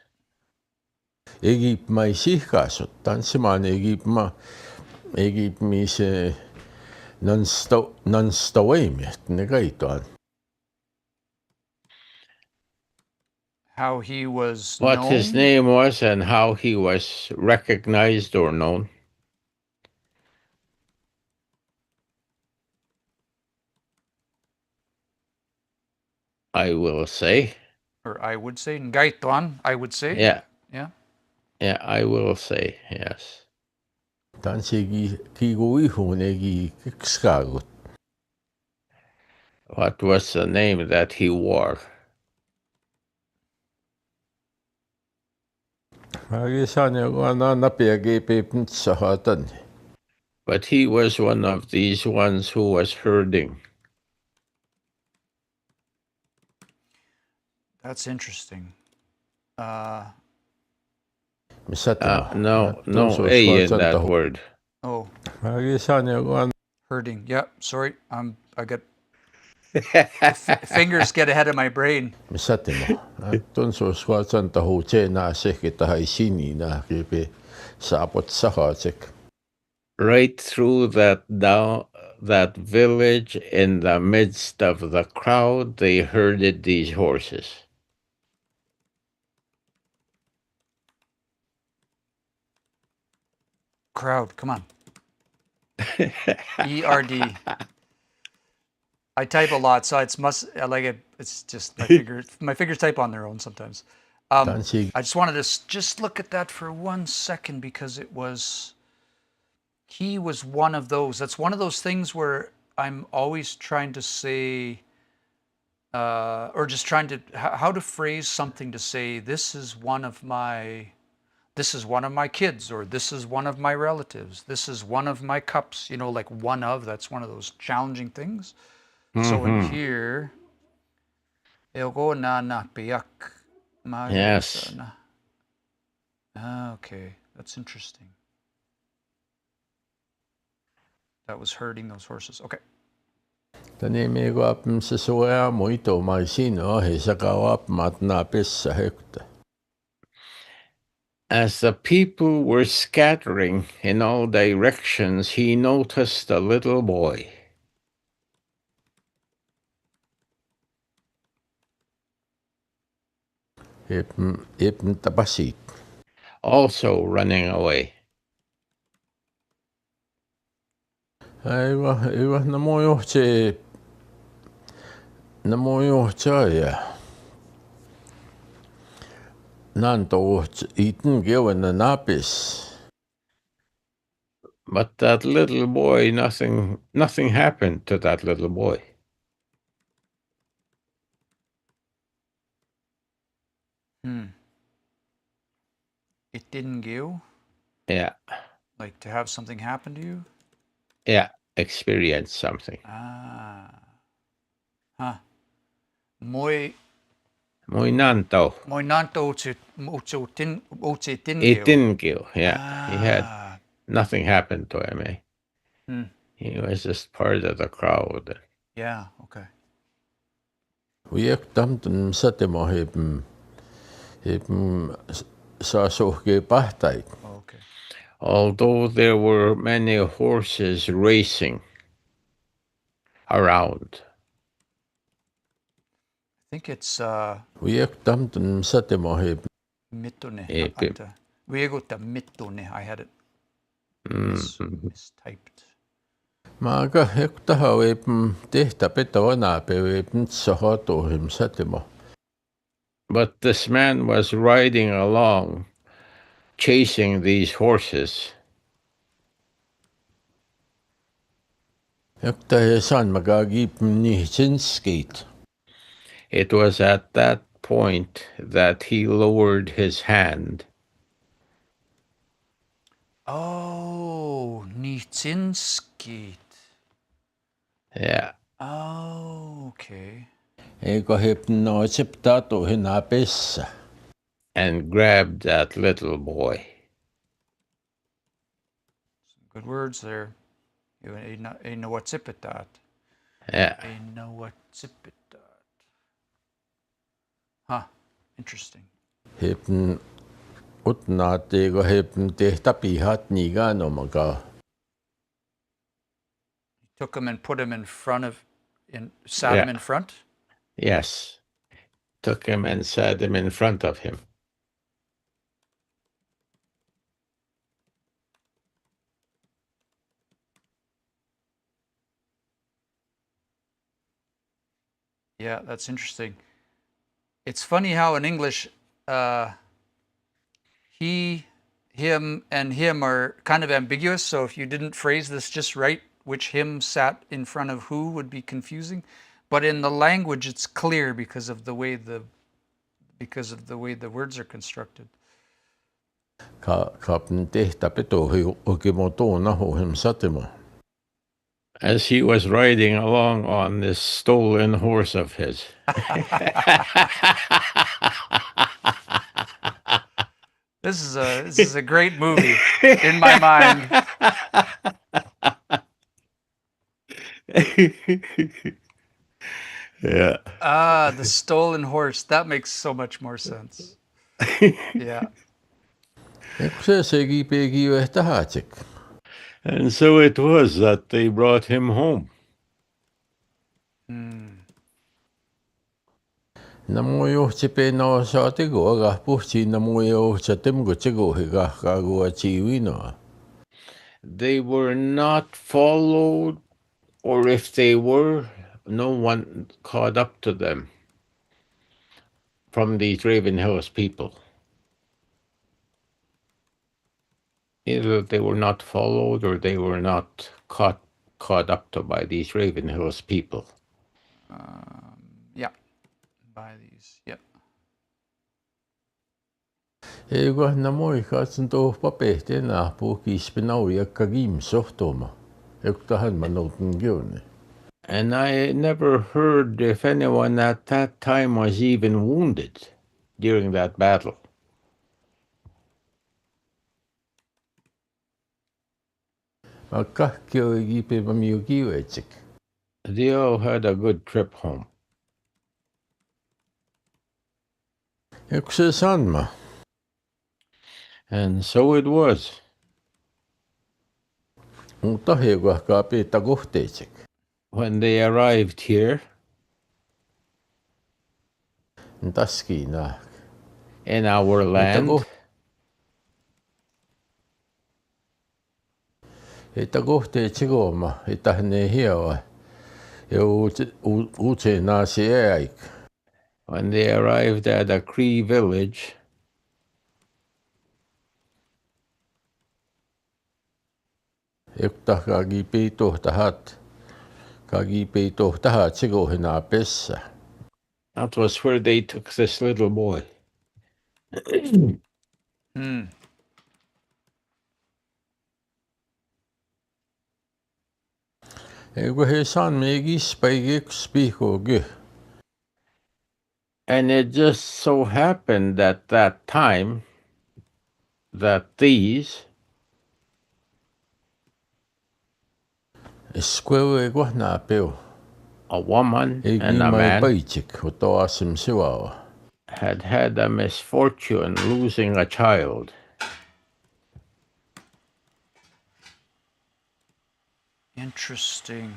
How he was What known? his name was and how he was recognized or known. I will say. Or I would say. Ngaituan, I would say. Yeah. Yeah. Yeah, I will say, yes. What was the name that he wore? But he was one of these ones who was herding. That's interesting. No A in that word. Oh, herding. Yeah, sorry. I got fingers get ahead of my brain. Right through that village, in the midst of the crowd, they herded these horses. Crowd, come on. ERD. I type a lot, so it's it's just my fingers type on their own sometimes. I just wanted to just look at that for 1 second because he was one of those. That's one of those things where I'm always trying to say, or just trying to how to phrase something to say this is one of my kids, or this is one of my relatives, this is one of my cups, like one of, that's one of those challenging things. So in here, Elgo na nakpiyak. Yes. Okay, that's interesting. That was herding those horses. Okay. As the people were scattering in all directions, he noticed a little boy. Also running away. But that little boy, nothing happened to that little boy. It didn't give? Yeah. Like to have something happen to you? Yeah, experience something. Moi nanto. It didn't give. Yeah. He had nothing happened to him. He was just part of the crowd. Yeah, okay. Okay. Although there were many horses racing around. I think it's Mitone. Viegutta Mitone. I had it mistyped. But this man was riding along, chasing these horses. It was at that point that he lowered his hand. Oh, Nitsinskit. Yeah. Oh, okay. And grabbed that little boy. Some good words there. You know what's it that? Yeah. I know what's it that. Huh. Interesting. He took him and put him in front of, sat him in front? Yes. Took him and sat him in front of him. Yeah, that's interesting. It's funny how in English, he, him, and him are kind of ambiguous. So if you didn't phrase this just right, which him sat in front of who would be confusing. But in the language, it's clear because of the way the words are constructed. Kapten tehtäpeto okimotoona hohem satima. As he was riding along on this stolen horse of his. This is a great movie in my mind. Yeah. Ah, the stolen horse. That makes so much more sense. Yeah. Se segi pegi ehtahatsik. And so it was that they brought him home. Namo johti pe no saatigo aga puhti namo johtatim gotigo higa kago chiwino. They were not followed, or if they were, no one caught up to them from these Raven Hills people. Either they were not followed or they were not caught up to by these Raven Hills people. Yeah. By these. Yep. Ego namo ikatsin to papehte na puki spinau yakagim sohtoma. Ektahan manotin gyone. And I never heard if anyone at that time was even wounded during that battle. Makahkio igipe mamiugiwechik. They all had a good trip home. Ekse sanma. And so it was. Utahego kape tagohtechik. When they arrived here Ntaski na. in our land, Tagohtechiko ma itahne hiawa. Uche na sieaik. when they arrived at a Cree village, Ektah kagipe tohtahat. Kagipe tohtahat sigo hina pessa. that was where they took this little boy. Ego he san megis paigik spiko ge. And it just so happened at that time that these, Esquewe ego na peo. a woman Egi and a mai man, paichik hoto asim siwawa. had had a misfortune losing a child. Interesting.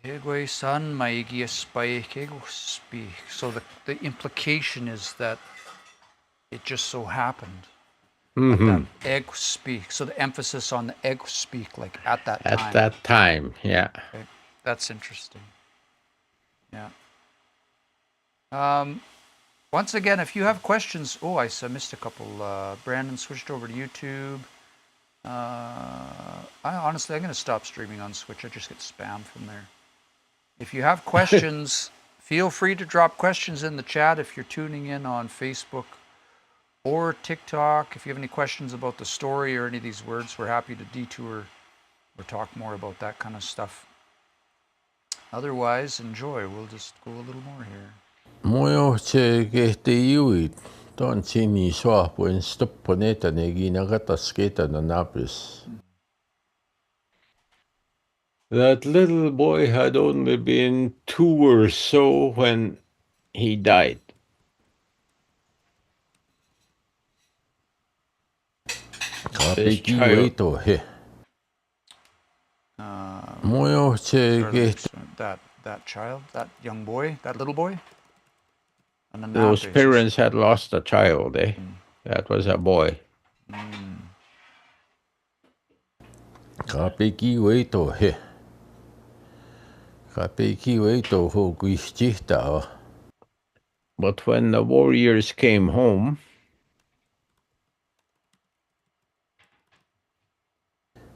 Hegwe san maigi espai kego speak. So the implication is that it just so happened that egg speak. So the emphasis on the egg speak, like at that time. At that time, yeah. Okay. That's interesting. Yeah. Once again, if you have questions, I missed a couple. Brandon switched over to YouTube. I'm going to stop streaming on Switch. I just get spam from there. If you have questions, feel free to drop questions in the chat if you're tuning in on Facebook or TikTok. If you have any questions about the story or any of these words, we're happy to detour or talk more about that kind of stuff. Otherwise, enjoy. We'll just go a little more here. Moyo che kehte iuit. Ton chini soa puen stop poneta negi nagatasketa na napis. That little boy had only been 2 or so when he died. This child. To he. Moyo che kehte. That child, that young boy, that little boy? Those parents had lost a child, eh? That was a boy. Kapeki to he. Kapeki to ho guichita. But when the warriors came home,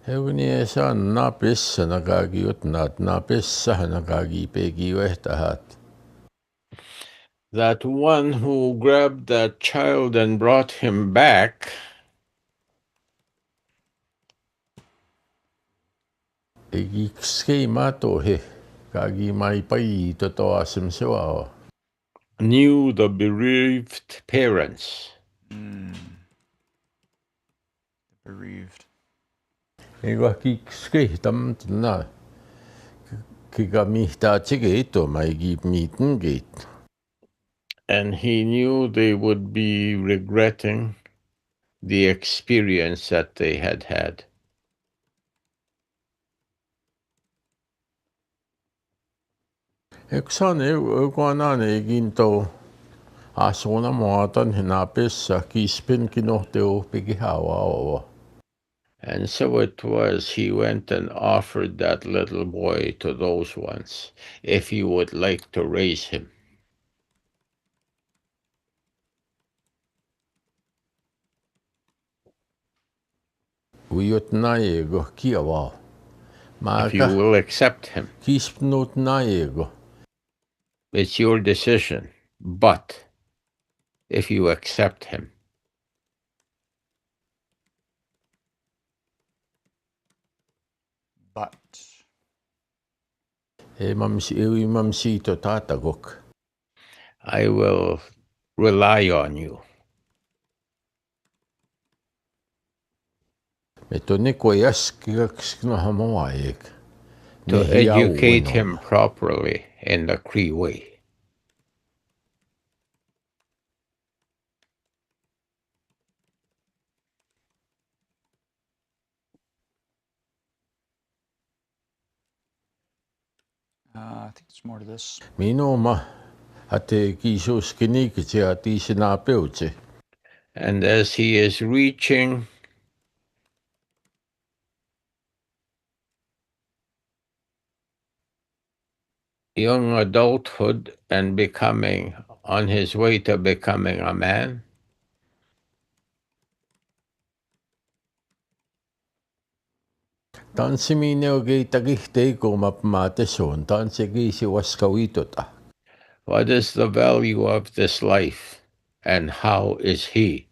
Hevni san napis nagagiut nat napis nagagi pegi wehtahat. that one who grabbed that child and brought him back knew the bereaved parents. Bereaved. And he knew they would be regretting the experience that they had had. And so it was, he went and offered that little boy to those ones, if he would like to raise him. If you will accept him. It's your decision, but if you accept him. But I will rely on you. To educate him properly in the Cree way. I think there's more to this. And as he is reaching young adulthood and becoming on his way to becoming a man, what is the value of this life and how is he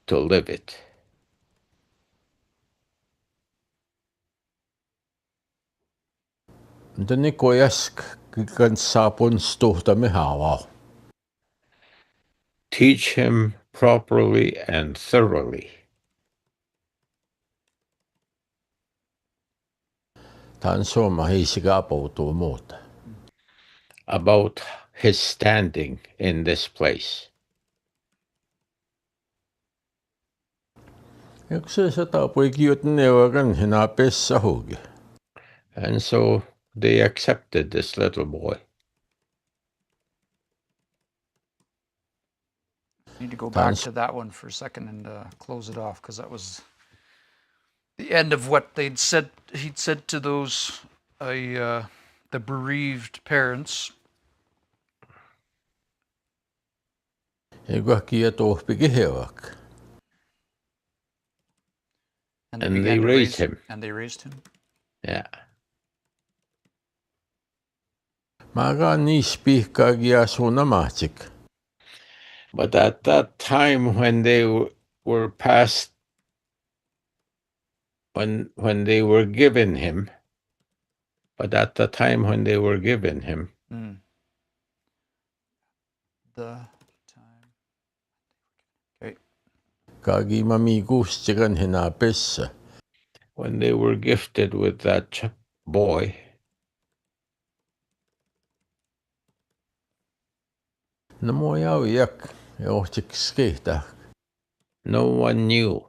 to live it? Teach him properly and thoroughly about his standing in this place. And so they accepted this little boy. Need to go back to that one for a second and close it off, because that was the end of what he'd said to those the bereaved parents. And they raised him. And they raised him. Yeah. But at that time when they were past, when they were given him, but at the time when they were given him, the time. Okay. When they were gifted with that boy, no one knew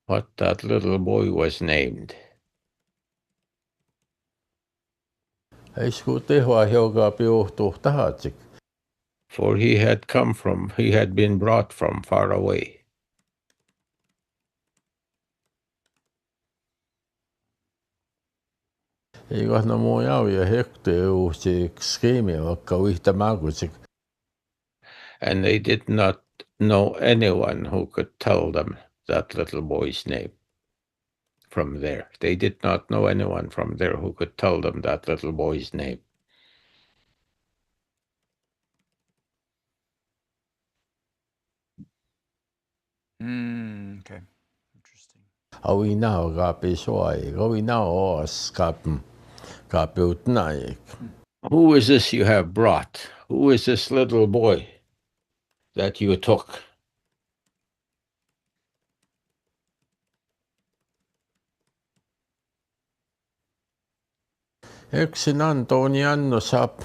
what that little boy was named. For he had been brought from far away. And they did not know anyone who could tell them that little boy's name. from there. They did not know anyone from there who could tell them that little boy's name. Okay. Interesting. Awinaw kapisoy, awinaw os kapiutnaik. Who is this you have brought? Who is this little boy that you took? Eksin Antonianno sap.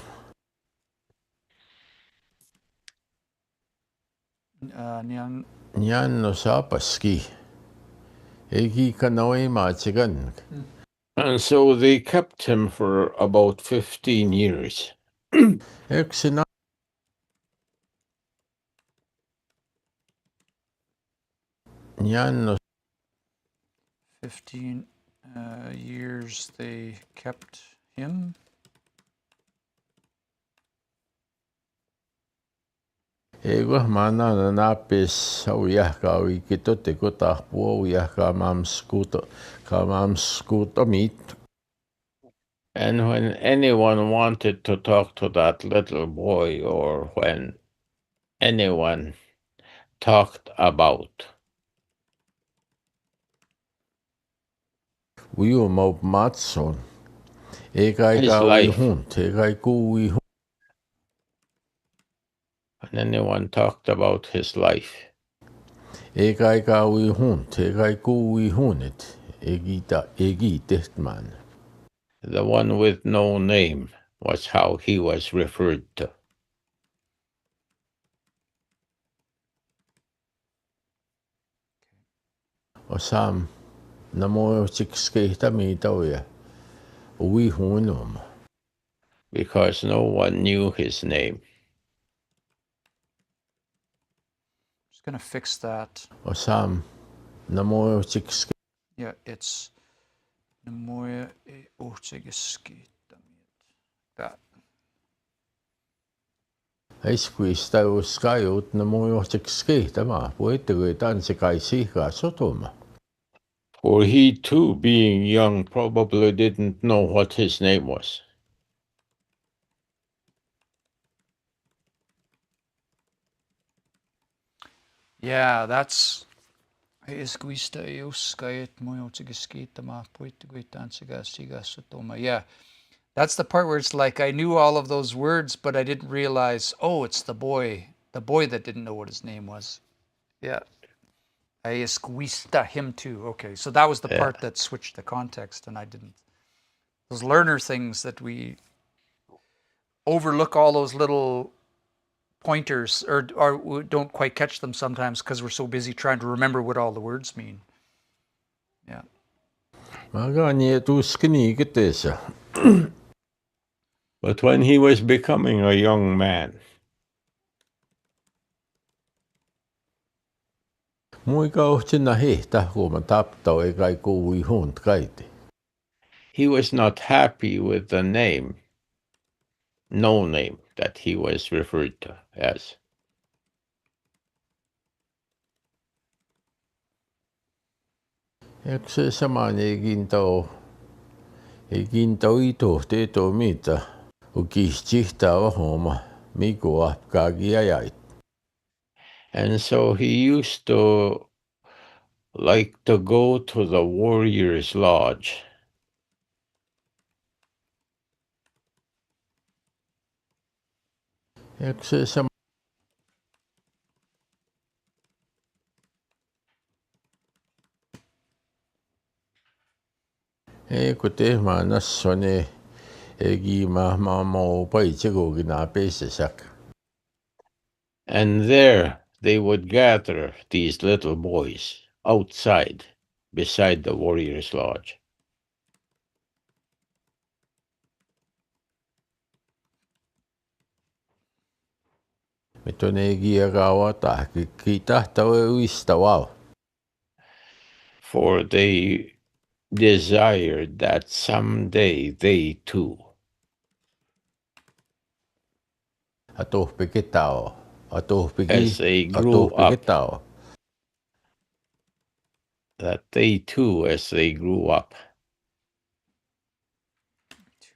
Nianno sapaski. Egi kanoi machigan. And so they kept him for about 15 years. Eksin Nianno 15 years they kept him. Ego mana napis uyah kawi kito teko tahpo uyah kamam skuto meet. And when anyone wanted to talk to that little boy, or when anyone talked about Uyu mo matson. Egai his kawi life, hunt. Egai kuwi hunt. when anyone talked about his life, Egai kawi hunt. Egai kuwi hunt. Egi tehtman. the one with no name was how he was referred to. Osam namo chikskehta mitaoya. Uwi hunum. Because no one knew his name. Just going to fix that. Osam namo chikskehta. Yeah, it's Namoya e that. Esquista uskaiut namo chikskehta ma. Puete tan sekai sika sotoma. For he too, being young, probably didn't know what his name was. Yeah, that's yeah, that's the part where it's like I knew all of those words, but I didn't realize, oh, it's the boy that didn't know what his name was. Yeah. I esquista him too. Okay, so that was the part that switched the context, and I didn't. Those learner things that we overlook, all those little pointers, or we don't quite catch them sometimes because we're so busy trying to remember what all the words mean. Yeah. But when he was becoming a young man, he was not happy with the name, no name, that he was referred to as. And so he used to like to go to the warrior's lodge. And there they would gather, these little boys, outside, beside the warrior's lodge. For they desired that someday they too, as they grew up, that they too, as they grew up.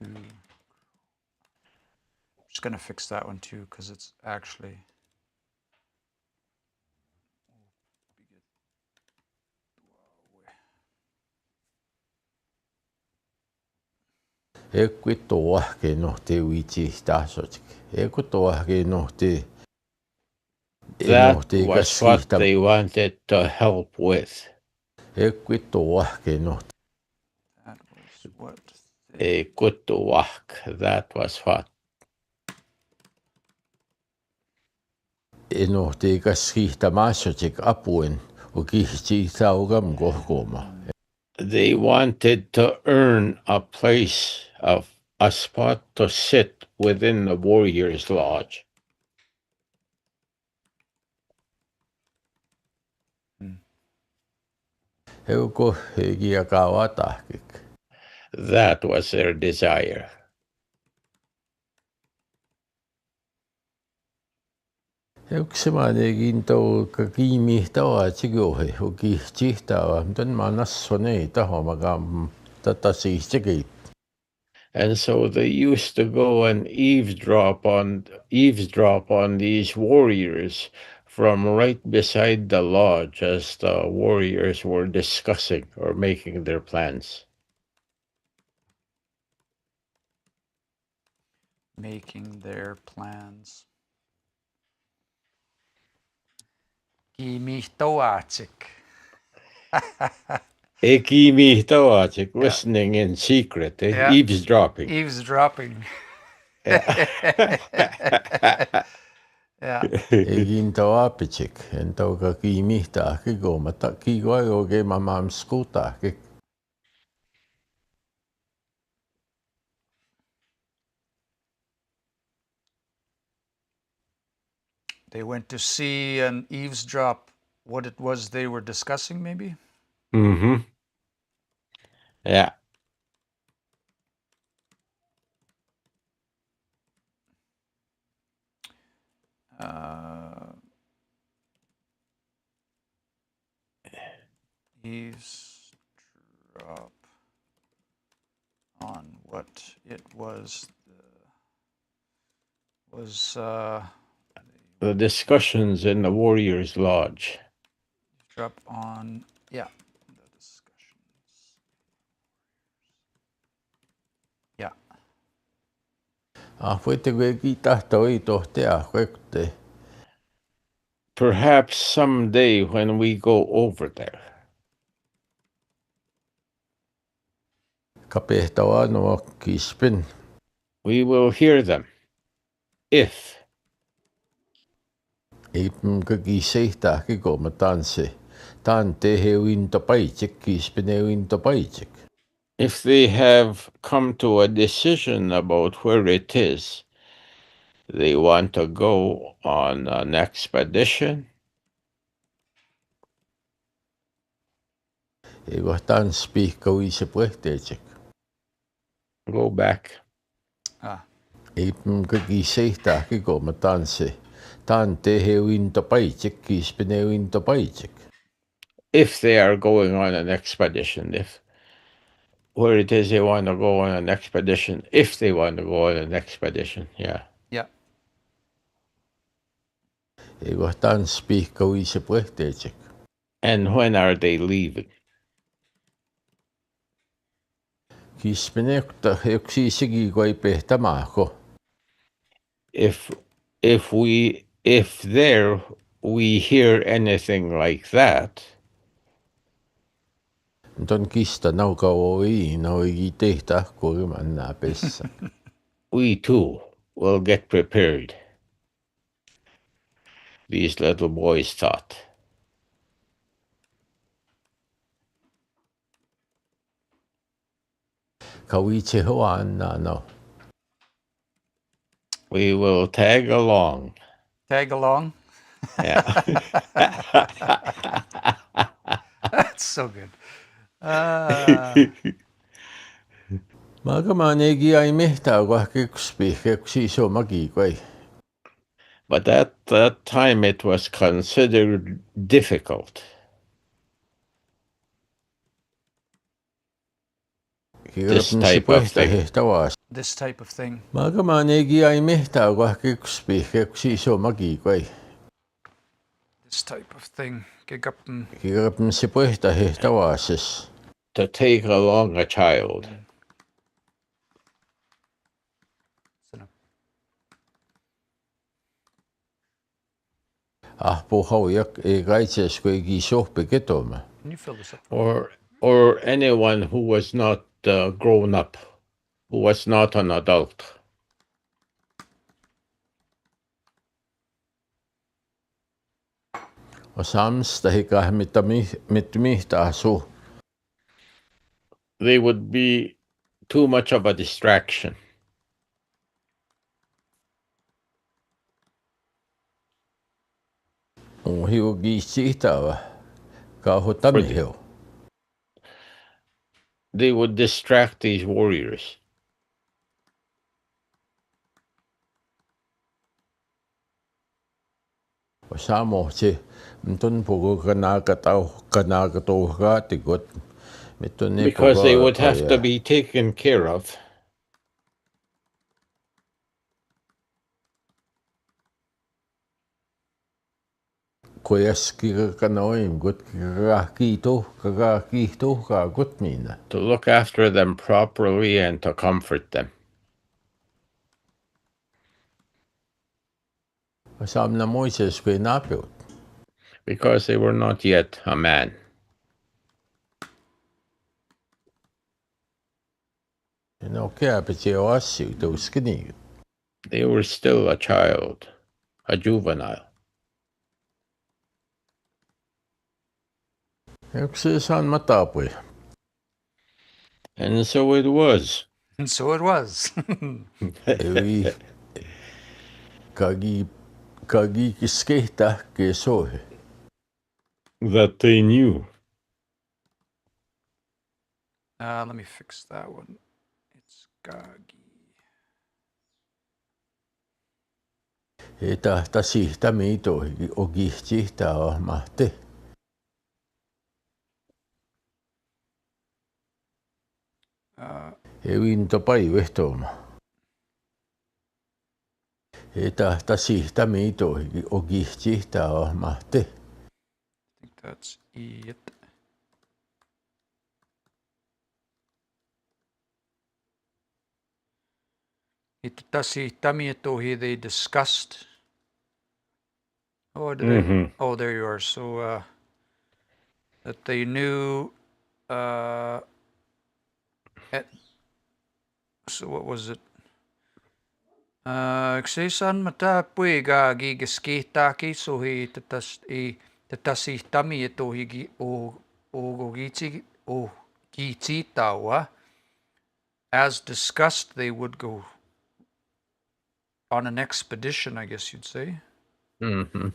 I'm just going to fix that one too, because it's actually. Equitoa ke no te witi tasotik. Equitoa ke no te That was what they wanted to help with. Equitoa ke no. That was what. Equitoak, that was what. No te kasihta masotik apuen o kihti taugam gohkoma. They wanted to earn a place of a spot to sit within the warrior's lodge. That was their desire. Euksemanegin tau kakimi tawa tigohe o kihti tawa dan manassone taho magam tatasihtikit. And so they used to go and eavesdrop on these warriors from right beside the lodge as the warriors were discussing or making their plans. Making their plans. Kimihtoatsik. Ekimihtoatsik, listening in secret, eavesdropping. Eavesdropping. Yeah. Yeah. Egin tawa pichik en tau kakimihta ki go mata ki go ge mamam skuta ki. They went to see and eavesdrop what it was they were discussing, maybe? Mm-hmm. Yeah. Eavesdrop on what it was The discussions in the warrior's lodge. Drop on, yeah, the discussions. Yeah. Perhaps someday when we go over there. We will hear them. If. If they have come to a decision about where it is, they want to go on an expedition. Go back. If they are going on an expedition, if where it is they want to go on an expedition, if they want to go on an expedition, yeah. Yeah. And when are they leaving? If there we hear anything like that, we too will get prepared. These little boys thought. We will tag along. Tag along? Yeah. That's so good. But at that time it was considered difficult. This type of thing. This type of thing. This type of thing. Gigapn. To take along a child. Can you fill this up? Or anyone who was not grown up, who was not an adult. They would be too much of a distraction. They would distract these warriors. Because they would have to be taken care of. To look after them properly and to comfort them. Because they were not yet a man. They were still a child, a juvenile. And so it was. And so it was. That they knew. Let me fix that one. It's Gagi. I think that's it. Itasi tamieto they discussed. Oh, oh, there you are. So that they knew. So what was it? Ksesan mata puiga gigiskitaki so he tatasi tamieto higi o gogiti o gititawa. As discussed, they would go on an expedition, I guess you'd say. Mm-hmm.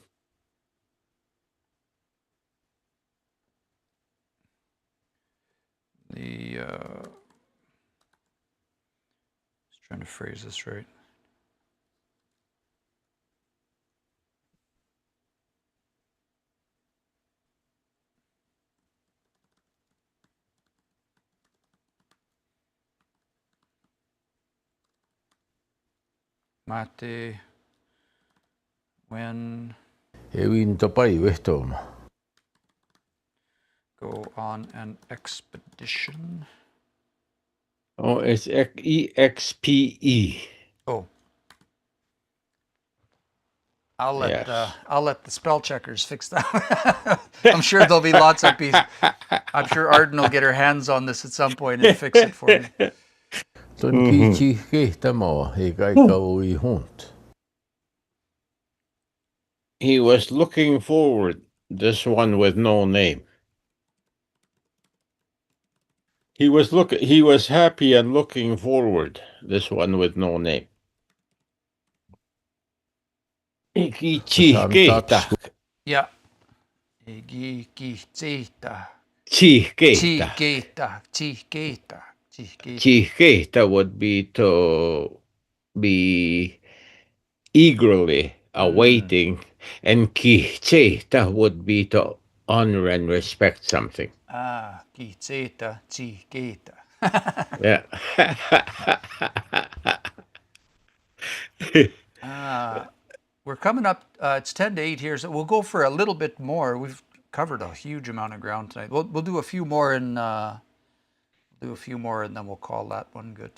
Just trying to phrase this right. Mate, when go on an expedition. Oh, it's EXPE. Oh. I'll let the spell checkers fix that. I'm sure there'll be lots of pieces. I'm sure Arden will get her hands on this at some point and fix it for me. He was looking forward, this one with no name. He was happy and looking forward, this one with no name. Yeah. Chihkeita would be to be eagerly awaiting, and kicheta would be to honor and respect something. Kicheta, chihkeita. Yeah. We're coming up. It's 10 to 8 here, so we'll go for a little bit more. We've covered a huge amount of ground tonight. We'll do a few more and then we'll call that one good.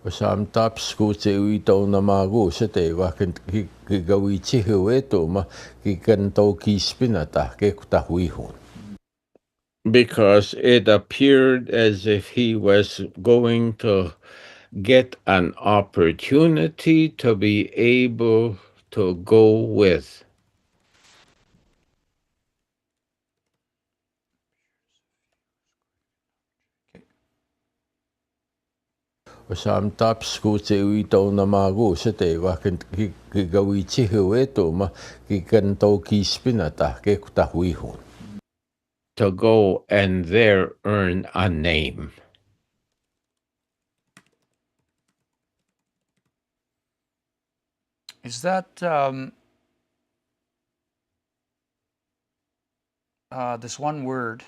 Osam tap skute ui tau na mago se te wa ki gawi tihu e to ma ki kan tau ki spinata ke kuta hui hon. Because it appeared as if he was going to get an opportunity to be able to go with. Osam tap skute ui tau na mago se te wa ki gawi tihu e to ma ki kan tau ki spinata ke kuta hui hon. To go and there earn a name. Is that this one word?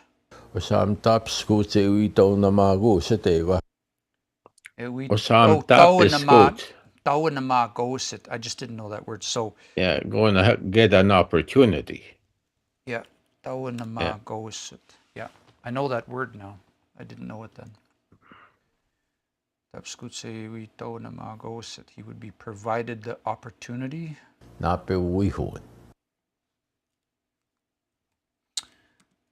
Osam tap skute ui tau na mago se te wa. Osam tap is good. Tau na ma gosit. I just didn't know that word. So Yeah, going to get an opportunity. yeah, tau na ma gosit. Yeah, I know that word now. I didn't know it then. He would be provided the opportunity. Na pe ui hon.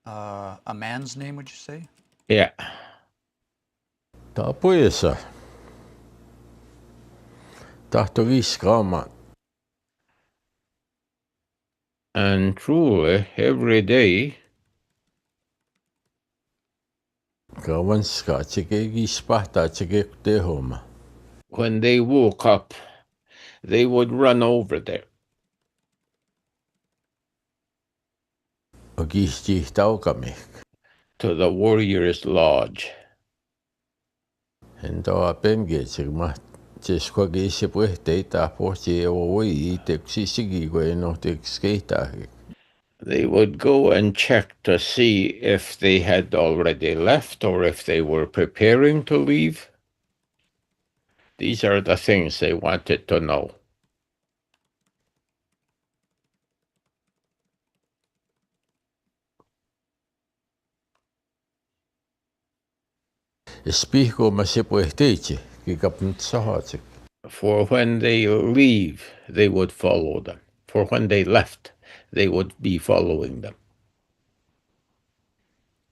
A man's name, would you say? Yeah. Ta po esa. Tahtori skama. And truly, every day, Kawan ska chike gi spahta chike te homa. when they woke up, they would run over there. O gi tau kami. To the warrior's lodge. En tau a penge chik ma. Ches kwa gi se pue te ta po che o wei te ksisigi kwe no te skaita. They would go and check to see if they had already left or if they were preparing to leave. These are the things they wanted to know. Spiho ma se pue te che. Ki kapnt saha chik. For when they leave, they would follow them. For when they left, they would be following them.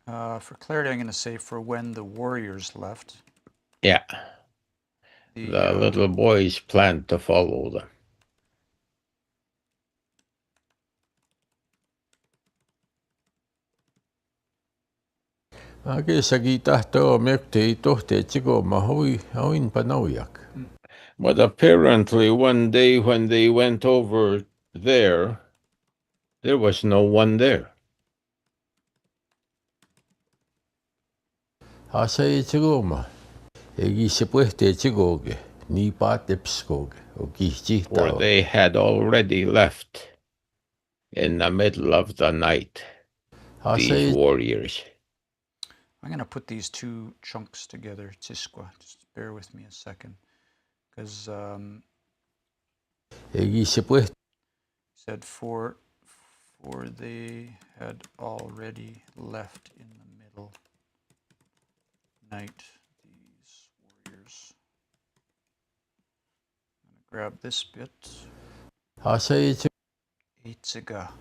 For clarity, I'm going to say for when the warriors left. Yeah. The little boys planned to follow them. Ake sa gi tahto mek te tohte chiko ma hauin panauyak. But apparently one day when they went over there was no one there. Hasa e chiko ma. E gi se pue te chiko ge. Ni pa te psko ge. O gi chi For tau. they had already left in the middle of the night, these warriors. I'm going to put these two chunks together, Tisqua. Just bear with me a second. Because said for they had already left in the middle night, these warriors. I'm going to grab this bit. Itziga.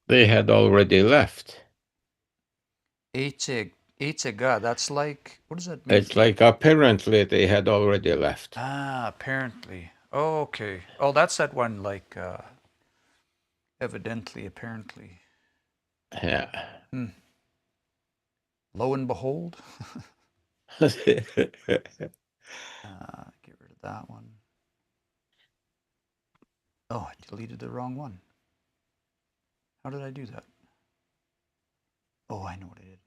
They had already left. Itziga, that's like, what does that mean? It's like apparently they had already left. Apparently. Oh, okay. Oh, that's that one, like, evidently, apparently. Yeah. Lo and behold. Get rid of that one. Oh, I deleted the wrong one. How did I do that? Oh, I know what I did.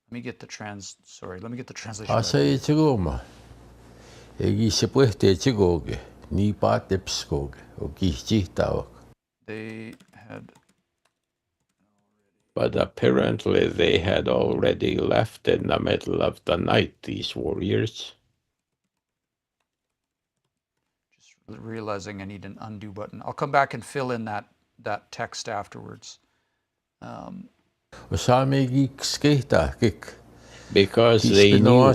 Let me get the translation. They But apparently they had already left in the middle of the night, these warriors. Just realizing I need an undo button. I'll come back and fill in that text afterwards. Because they knew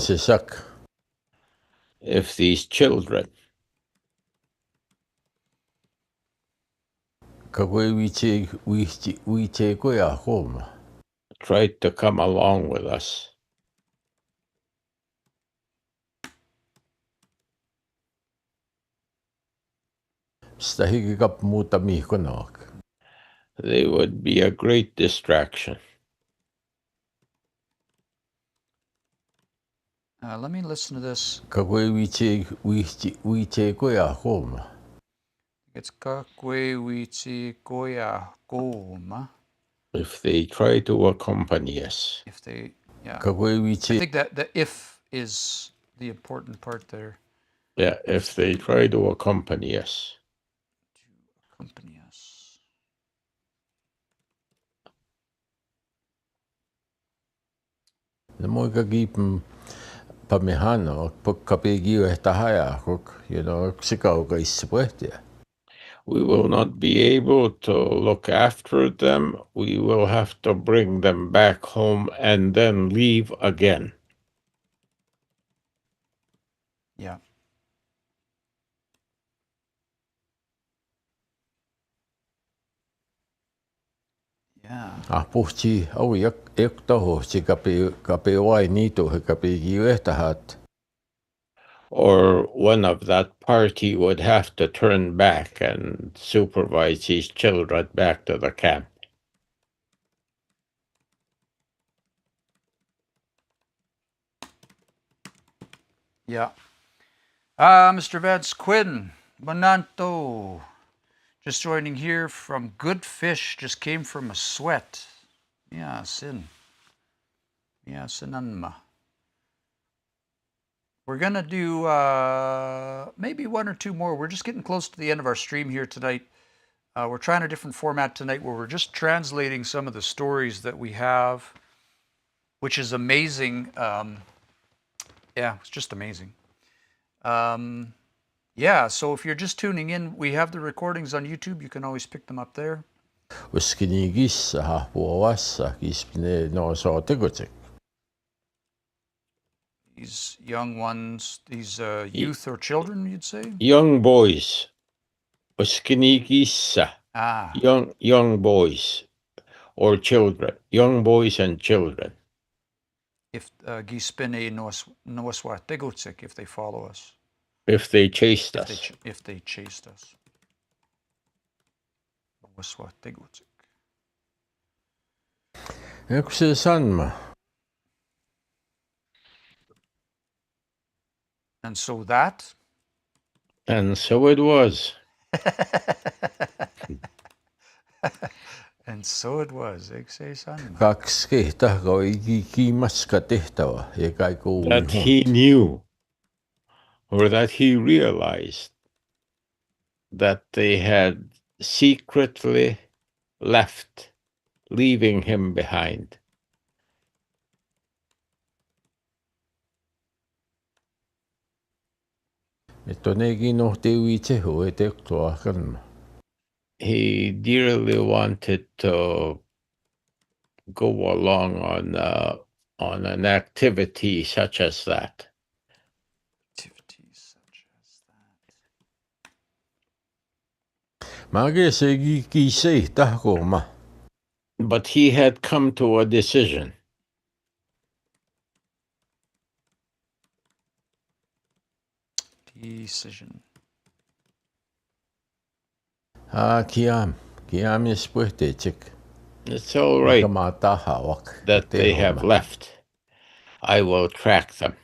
if these children tried to come along with us, they would be a great distraction. Let me listen to this. It's kakwe wichi koya koma. If they try to accompany us. If they, yeah. I think that the if is the important part there. Yeah, if they try to accompany us. To accompany us. We will not be able to look after them. We will have to bring them back home and then leave again. Yeah. Yeah. Or one of that party would have to turn back and supervise these children back to the camp. Yeah. Mr. Vance Quinn, Bonanto, just joining here from Good Fish, just came from a sweat. Yeah, sin. Yeah, sinanma. We're going to do maybe one or two more. We're just getting close to the end of our stream here tonight. We're trying a different format tonight where we're just translating some of the stories that we have, which is amazing. Yeah, it's just amazing. Yeah, so if you're just tuning in, we have the recordings on YouTube. You can always pick them up there. These young ones, these youth or children, you'd say? Young boys. Young boys or children. Young boys and children. If if they follow us. If they chased us. If they chased us. And so that? And so it was. And so it was. That he knew, or that he realized, that they had secretly left, leaving him behind. He dearly wanted to go along on an activity such as that. But he had come to a decision. Decision. It's all right that they have left. I will track them.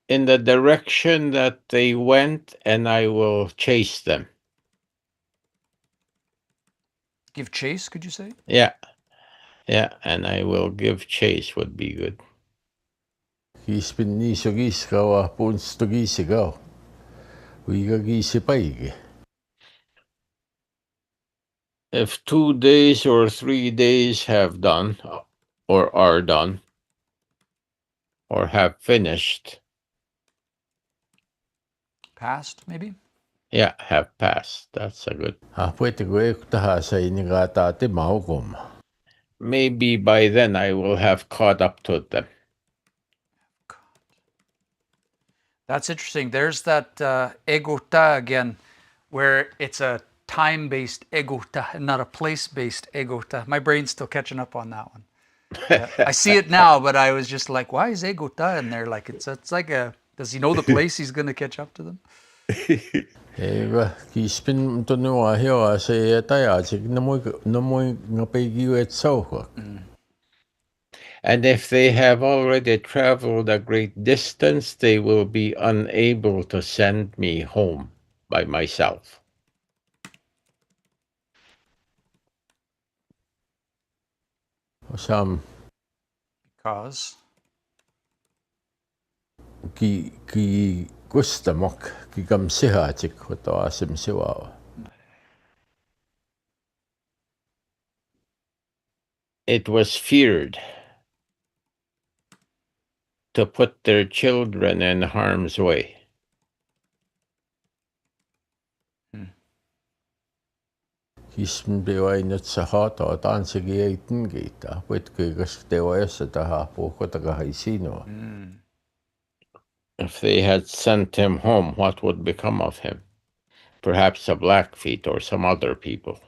in the direction that they went, and I will chase them. Give chase, could you say? Yeah, and I will give chase would be good. Kispin niso giskawa punsto gisigaw. Wiga gisipaigi. If 2 days or 3 days have done, or are done, or have finished, Past, maybe? yeah, have passed. That's a good. Pwede ko taha sa inigata te maukom. Maybe by then I will have caught up to them. That's interesting. There's that egota again, where it's a time-based egota and not a place-based egota. My brain's still catching up on that one. Yeah. I see it now, but I was just like, why is egota in there? Like it's like a, does he know the place he's going to catch up to them? Eva, kispin to no ahio sa taya sig namoy ngapegi et so. And if they have already traveled a great distance, they will be unable to send me home by myself. Sam Because ki gustamok ki kam sihatik ko to asim siwa. It was feared to put their children in harm's way. Kispin bewa inut sa hoto tan sige itin gita. Pwede ko gas tewa sa taha po ko taga haisino. If they had sent him home, what would become of him? Perhaps a Blackfeet or some other people.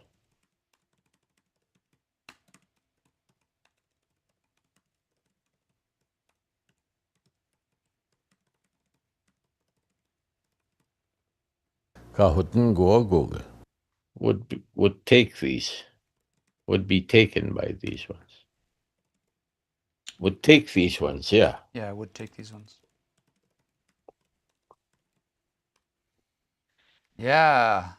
Kahutin go Google. Would be taken by these ones. Would take these ones, yeah. yeah, I would take these ones. Yeah.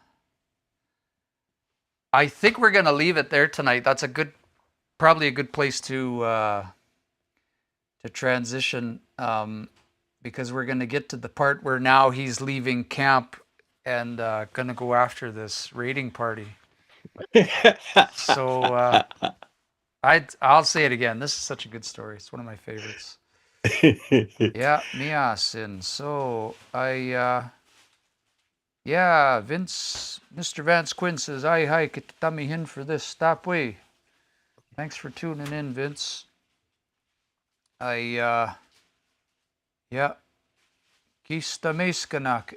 I think we're going to leave it there tonight. That's probably a good place to transition, because we're going to get to the part where now he's leaving camp and going to go after this raiding party. So I'll say it again. This is such a good story. It's one of my favorites. Yeah, miasin. So yeah, Mr. Vance Quinn says, "Ay hi kitamihin for this stop way." Thanks for tuning in, Vince. Yeah. Kista meiskanak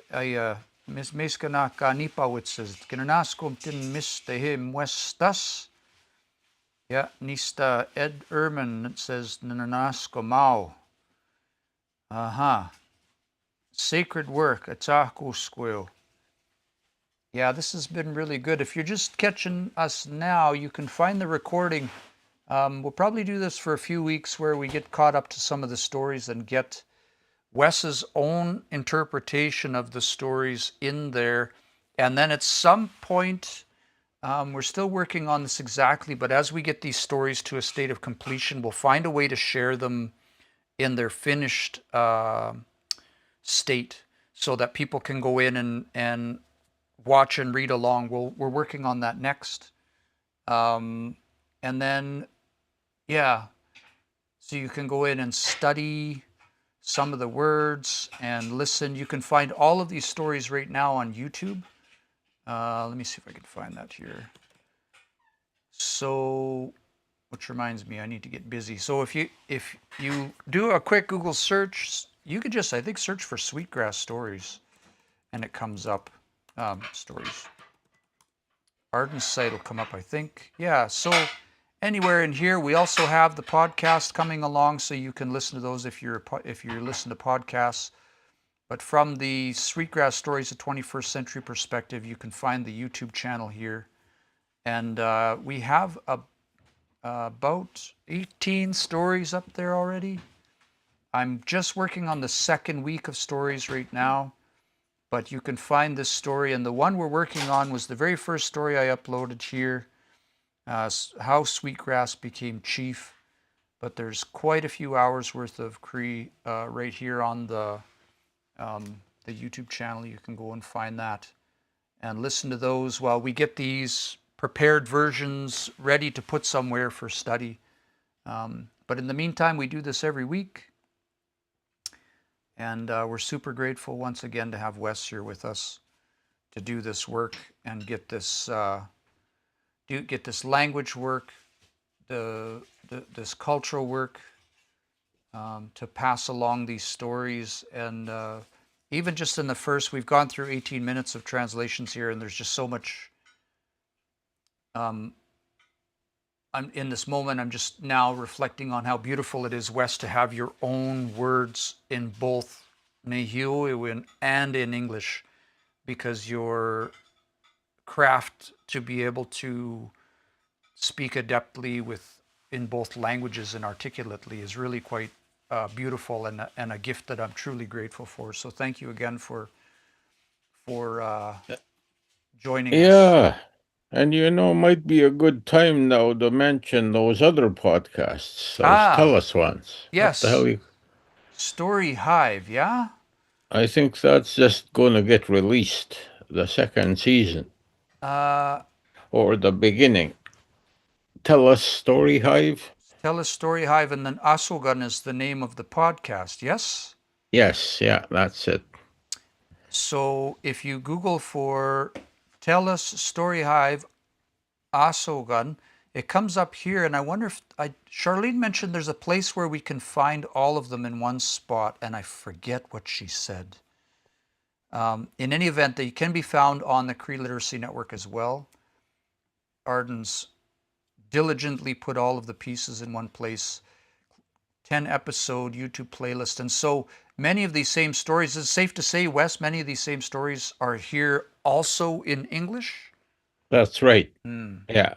meiskanak nipawit says, "Kinanaskum tin miste him westas." Yeah, Nista Ed Erman says, "Nananasko mau." Sacred work, Ataku squeal. Yeah, this has been really good. If you're just catching us now, you can find the recording. We'll probably do this for a few weeks where we get caught up to some of the stories and get Wes's own interpretation of the stories in there. And then at some point, we're still working on this exactly, but as we get these stories to a state of completion, we'll find a way to share them in their finished state so that people can go in and watch and read along. We're working on that next. And then, yeah, so you can go in and study some of the words and listen. You can find all of these stories right now on YouTube. Let me see if I can find that here. So, which reminds me, I need to get busy. So if you do a quick Google search, you could just, I think, search for Sweetgrass Stories, and it comes up. Stories. Arden's site will come up, I think. Yeah, so anywhere in here. We also have the podcast coming along, so you can listen to those if you're listening to podcasts. But from the Sweetgrass Stories, a 21st Century Perspective, you can find the YouTube channel here. And we have about 18 stories up there already. I'm just working on the second week of stories right now, but you can find this story. And the one we're working on was the very first story I uploaded here, how Sweetgrass became chief. But there's quite a few hours worth of Cree right here on the YouTube channel. You can go and find that and listen to those while we get these prepared versions ready to put somewhere for study. But in the meantime, we do this every week. And we're super grateful once again to have Wes here with us to do this work and get this language work, this cultural work, to pass along these stories. And even just in the first, we've gone through 18 minutes of translations here, and there's just so much. I'm in this moment, I'm just now reflecting on how beautiful it is, Wes, to have your own words in both Nehiyuwin and in English, because your craft to be able to speak adeptly in both languages and articulately is really quite beautiful and a gift that I'm truly grateful for. So thank you again for joining us. Yeah. And might be a good time now to mention those other podcasts, those Tell Us ones. Yes. What the hell Story Hive, yeah? I think that's just going to get released, the second season. Or the beginning. Tell Us Story Hive? Tell Us Story Hive, and then Asogan is the name of the podcast, yes? Yes, yeah, that's it. So if you Google for Tell Us Story Hive Asogan, it comes up here, and I wonder if Charlene mentioned there's a place where we can find all of them in one spot, and I forget what she said. In any event, they can be found on the Cree Literacy Network as well. Arden's diligently put all of the pieces in one place. 10-episode YouTube playlist. And so many of these same stories, it's safe to say, Wes, many of these same stories are here also in English? That's right. Yeah.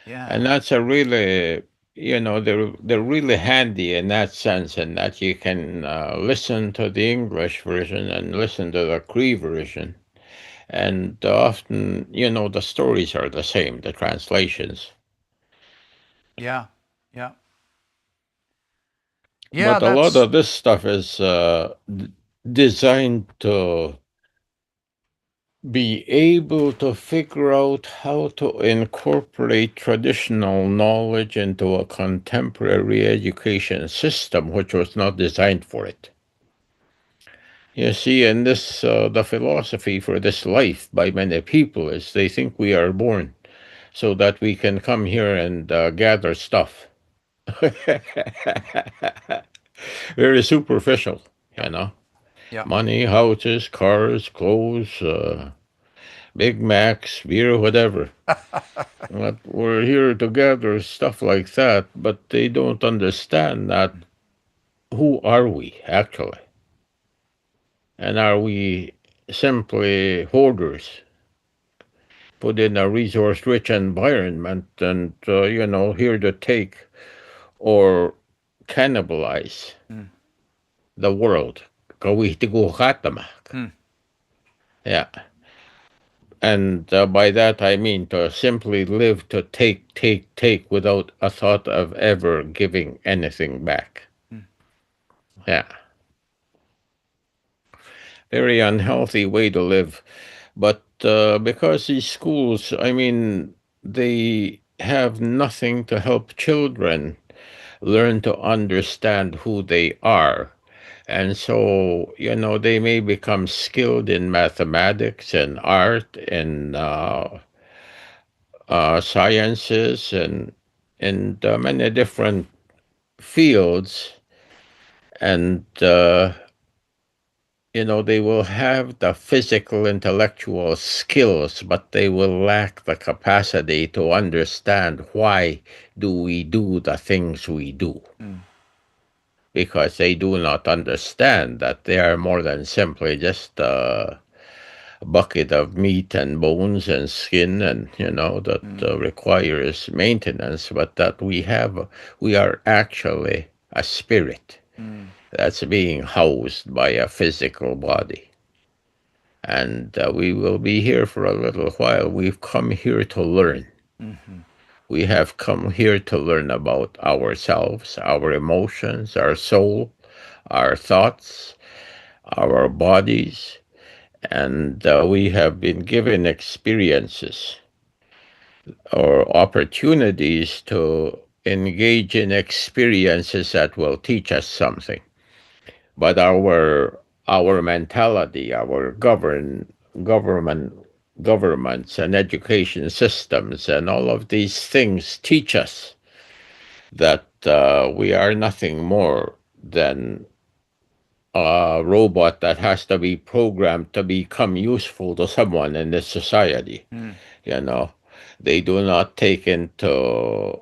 Yeah. And that's a really, they're really handy in that sense, in that you can listen to the English version and listen to the Cree version. And often, the stories are the same, the translations. Yeah, yeah. Yeah, but a lot of this stuff is designed to be able to figure out how to incorporate traditional knowledge into a contemporary education system which was not designed for it. You see, in this, the philosophy for this life by many people is they think we are born so that we can come here and gather stuff. Very superficial, Yeah. Money, houses, cars, clothes, Big Macs, beer, whatever. But we're here to gather stuff like that, but they don't understand that who are we, actually? And are we simply hoarders put in a resource-rich environment and, here to take or cannibalize the world? Yeah. And by that I mean to simply live to take without a thought of ever giving anything back. Yeah. Very unhealthy way to live. But because these schools, they have nothing to help children learn to understand who they are. And so, they may become skilled in mathematics and art and sciences and many different fields. And, they will have the physical, intellectual skills, but they will lack the capacity to understand why do we do the things we do. Because they do not understand that they are more than simply just a bucket of meat and bones and skin and, that requires maintenance, but that we are actually a spirit. that's being housed by a physical body. And we will be here for a little while. We've come here to learn. We have come here to learn about ourselves, our emotions, our soul, our thoughts, our bodies, and we have been given experiences or opportunities to engage in experiences that will teach us something. But our mentality, our government governments and education systems and all of these things teach us that we are nothing more than a robot that has to be programmed to become useful to someone in this society. You know, they do not take into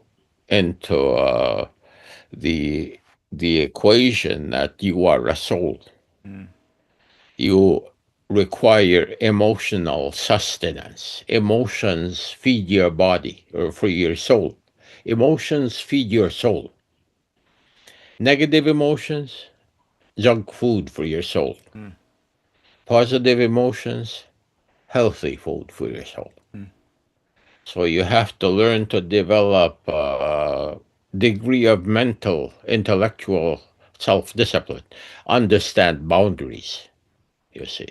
the the equation that you are a soul. You require emotional sustenance. Emotions feed your body or for your soul. Emotions feed your soul. Negative emotions, junk food for your soul. Positive emotions, healthy food for your soul. So you have to learn to develop a degree of mental, intellectual self-discipline, understand boundaries, you see,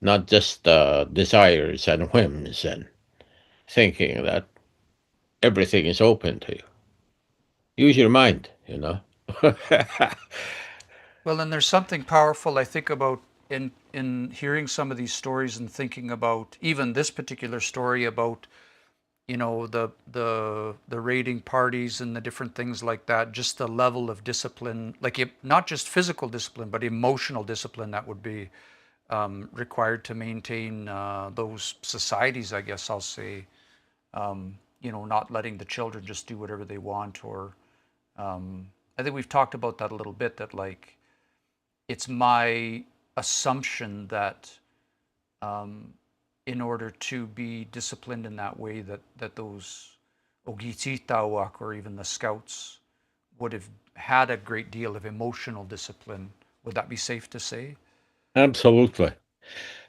not just desires and whims and thinking that everything is open to you. Use your mind, you know. Well, and there's something powerful I think about in hearing some of these stories and thinking about even this particular story about the raiding parties and the different things like that, just the level of discipline, like not just physical discipline but emotional discipline that would be required to maintain those societies, I guess I'll say. Not letting the children just do whatever they want, or I think we've talked about that a little bit, that like it's my assumption that in order to be disciplined in that way, that those Ogititawak or even the scouts would have had a great deal of emotional discipline. Would that be safe to say? Absolutely.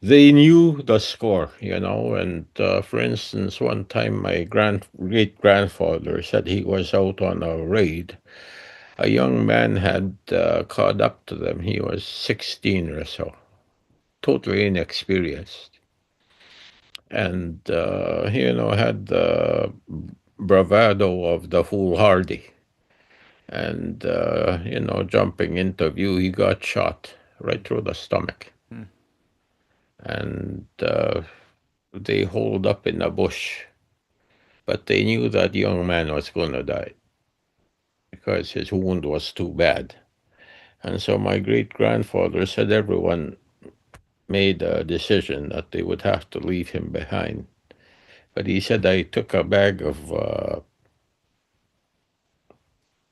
They knew the score, you know. And for instance, one time my great grandfather said he was out on a raid. A young man had caught up to them. He was 16 or so, totally inexperienced. And, had the bravado of the foolhardy. And, jumping into view, he got shot right through the stomach. And they holed up in a bush. But they knew that young man was going to die because his wound was too bad. And so my great grandfather said everyone made a decision that they would have to leave him behind. But he said, I took a bag of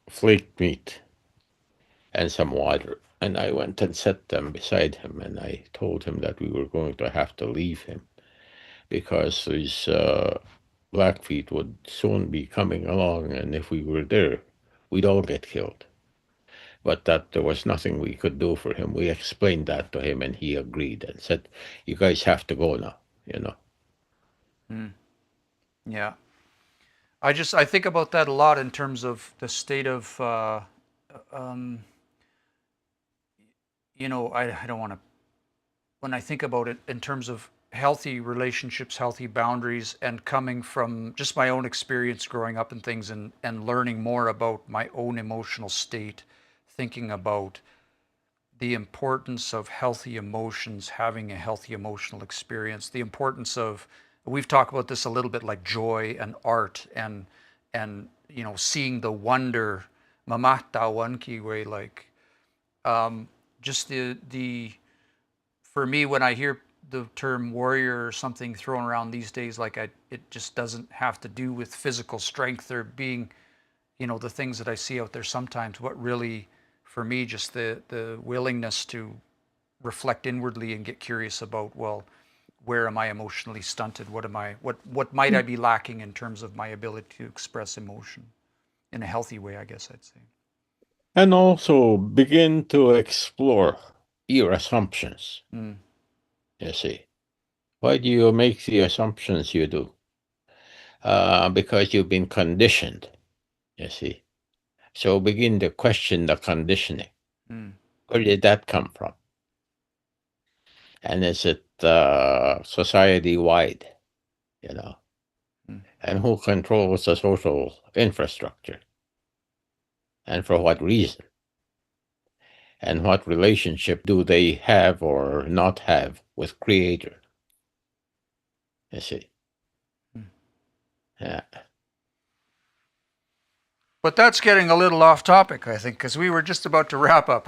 flaked meat and some water, and I went and set them beside him, and I told him that we were going to have to leave him because these Blackfeet would soon be coming along, and if we were there, we'd all get killed. But that there was nothing we could do for him. We explained that to him, and he agreed and said, "You guys have to go now." You know. Yeah. I think about that a lot in terms of the state of I don't want to, when I think about it in terms of healthy relationships, healthy boundaries, and coming from just my own experience growing up and things, and learning more about my own emotional state, thinking about the importance of healthy emotions, having a healthy emotional experience, the importance of, we've talked about this a little bit, like joy and art, and seeing the wonder, mamata wanki way, like just the for me, when I hear the term warrior or something thrown around these days, like it just doesn't have to do with physical strength or being, the things that I see out there sometimes. What really, for me, just the willingness to reflect inwardly and get curious about, well, where am I emotionally stunted? What might I be lacking in terms of my ability to express emotion in a healthy way, I guess I'd say. And also begin to explore your assumptions. You see, why do you make the assumptions you do? Because you've been conditioned, you see. So begin to question the conditioning. Where did that come from? And is it society-wide, you know? And who controls the social infrastructure? And for what reason? And what relationship do they have or not have with Creator? You see? Yeah. But that's getting a little off topic, I think, because we were just about to wrap up.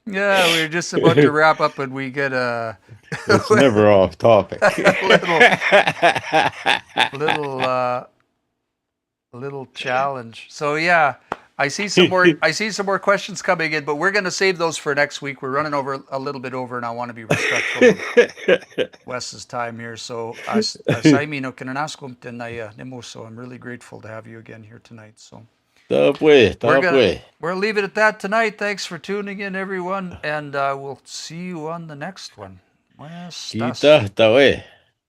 Yeah, we were just about to wrap up, and we get a It's never off topic. little challenge. So yeah, I see some more questions coming in, but we're going to save those for next week. We're running over a little bit over, and I want to be respectful of Wes's time here. So Saimi no kinanaskom tenaya nemo. So I'm really grateful to have you again here tonight. So we'll leave it at that tonight. Thanks for tuning in, everyone, and we'll see you on the next one. Kita tawe.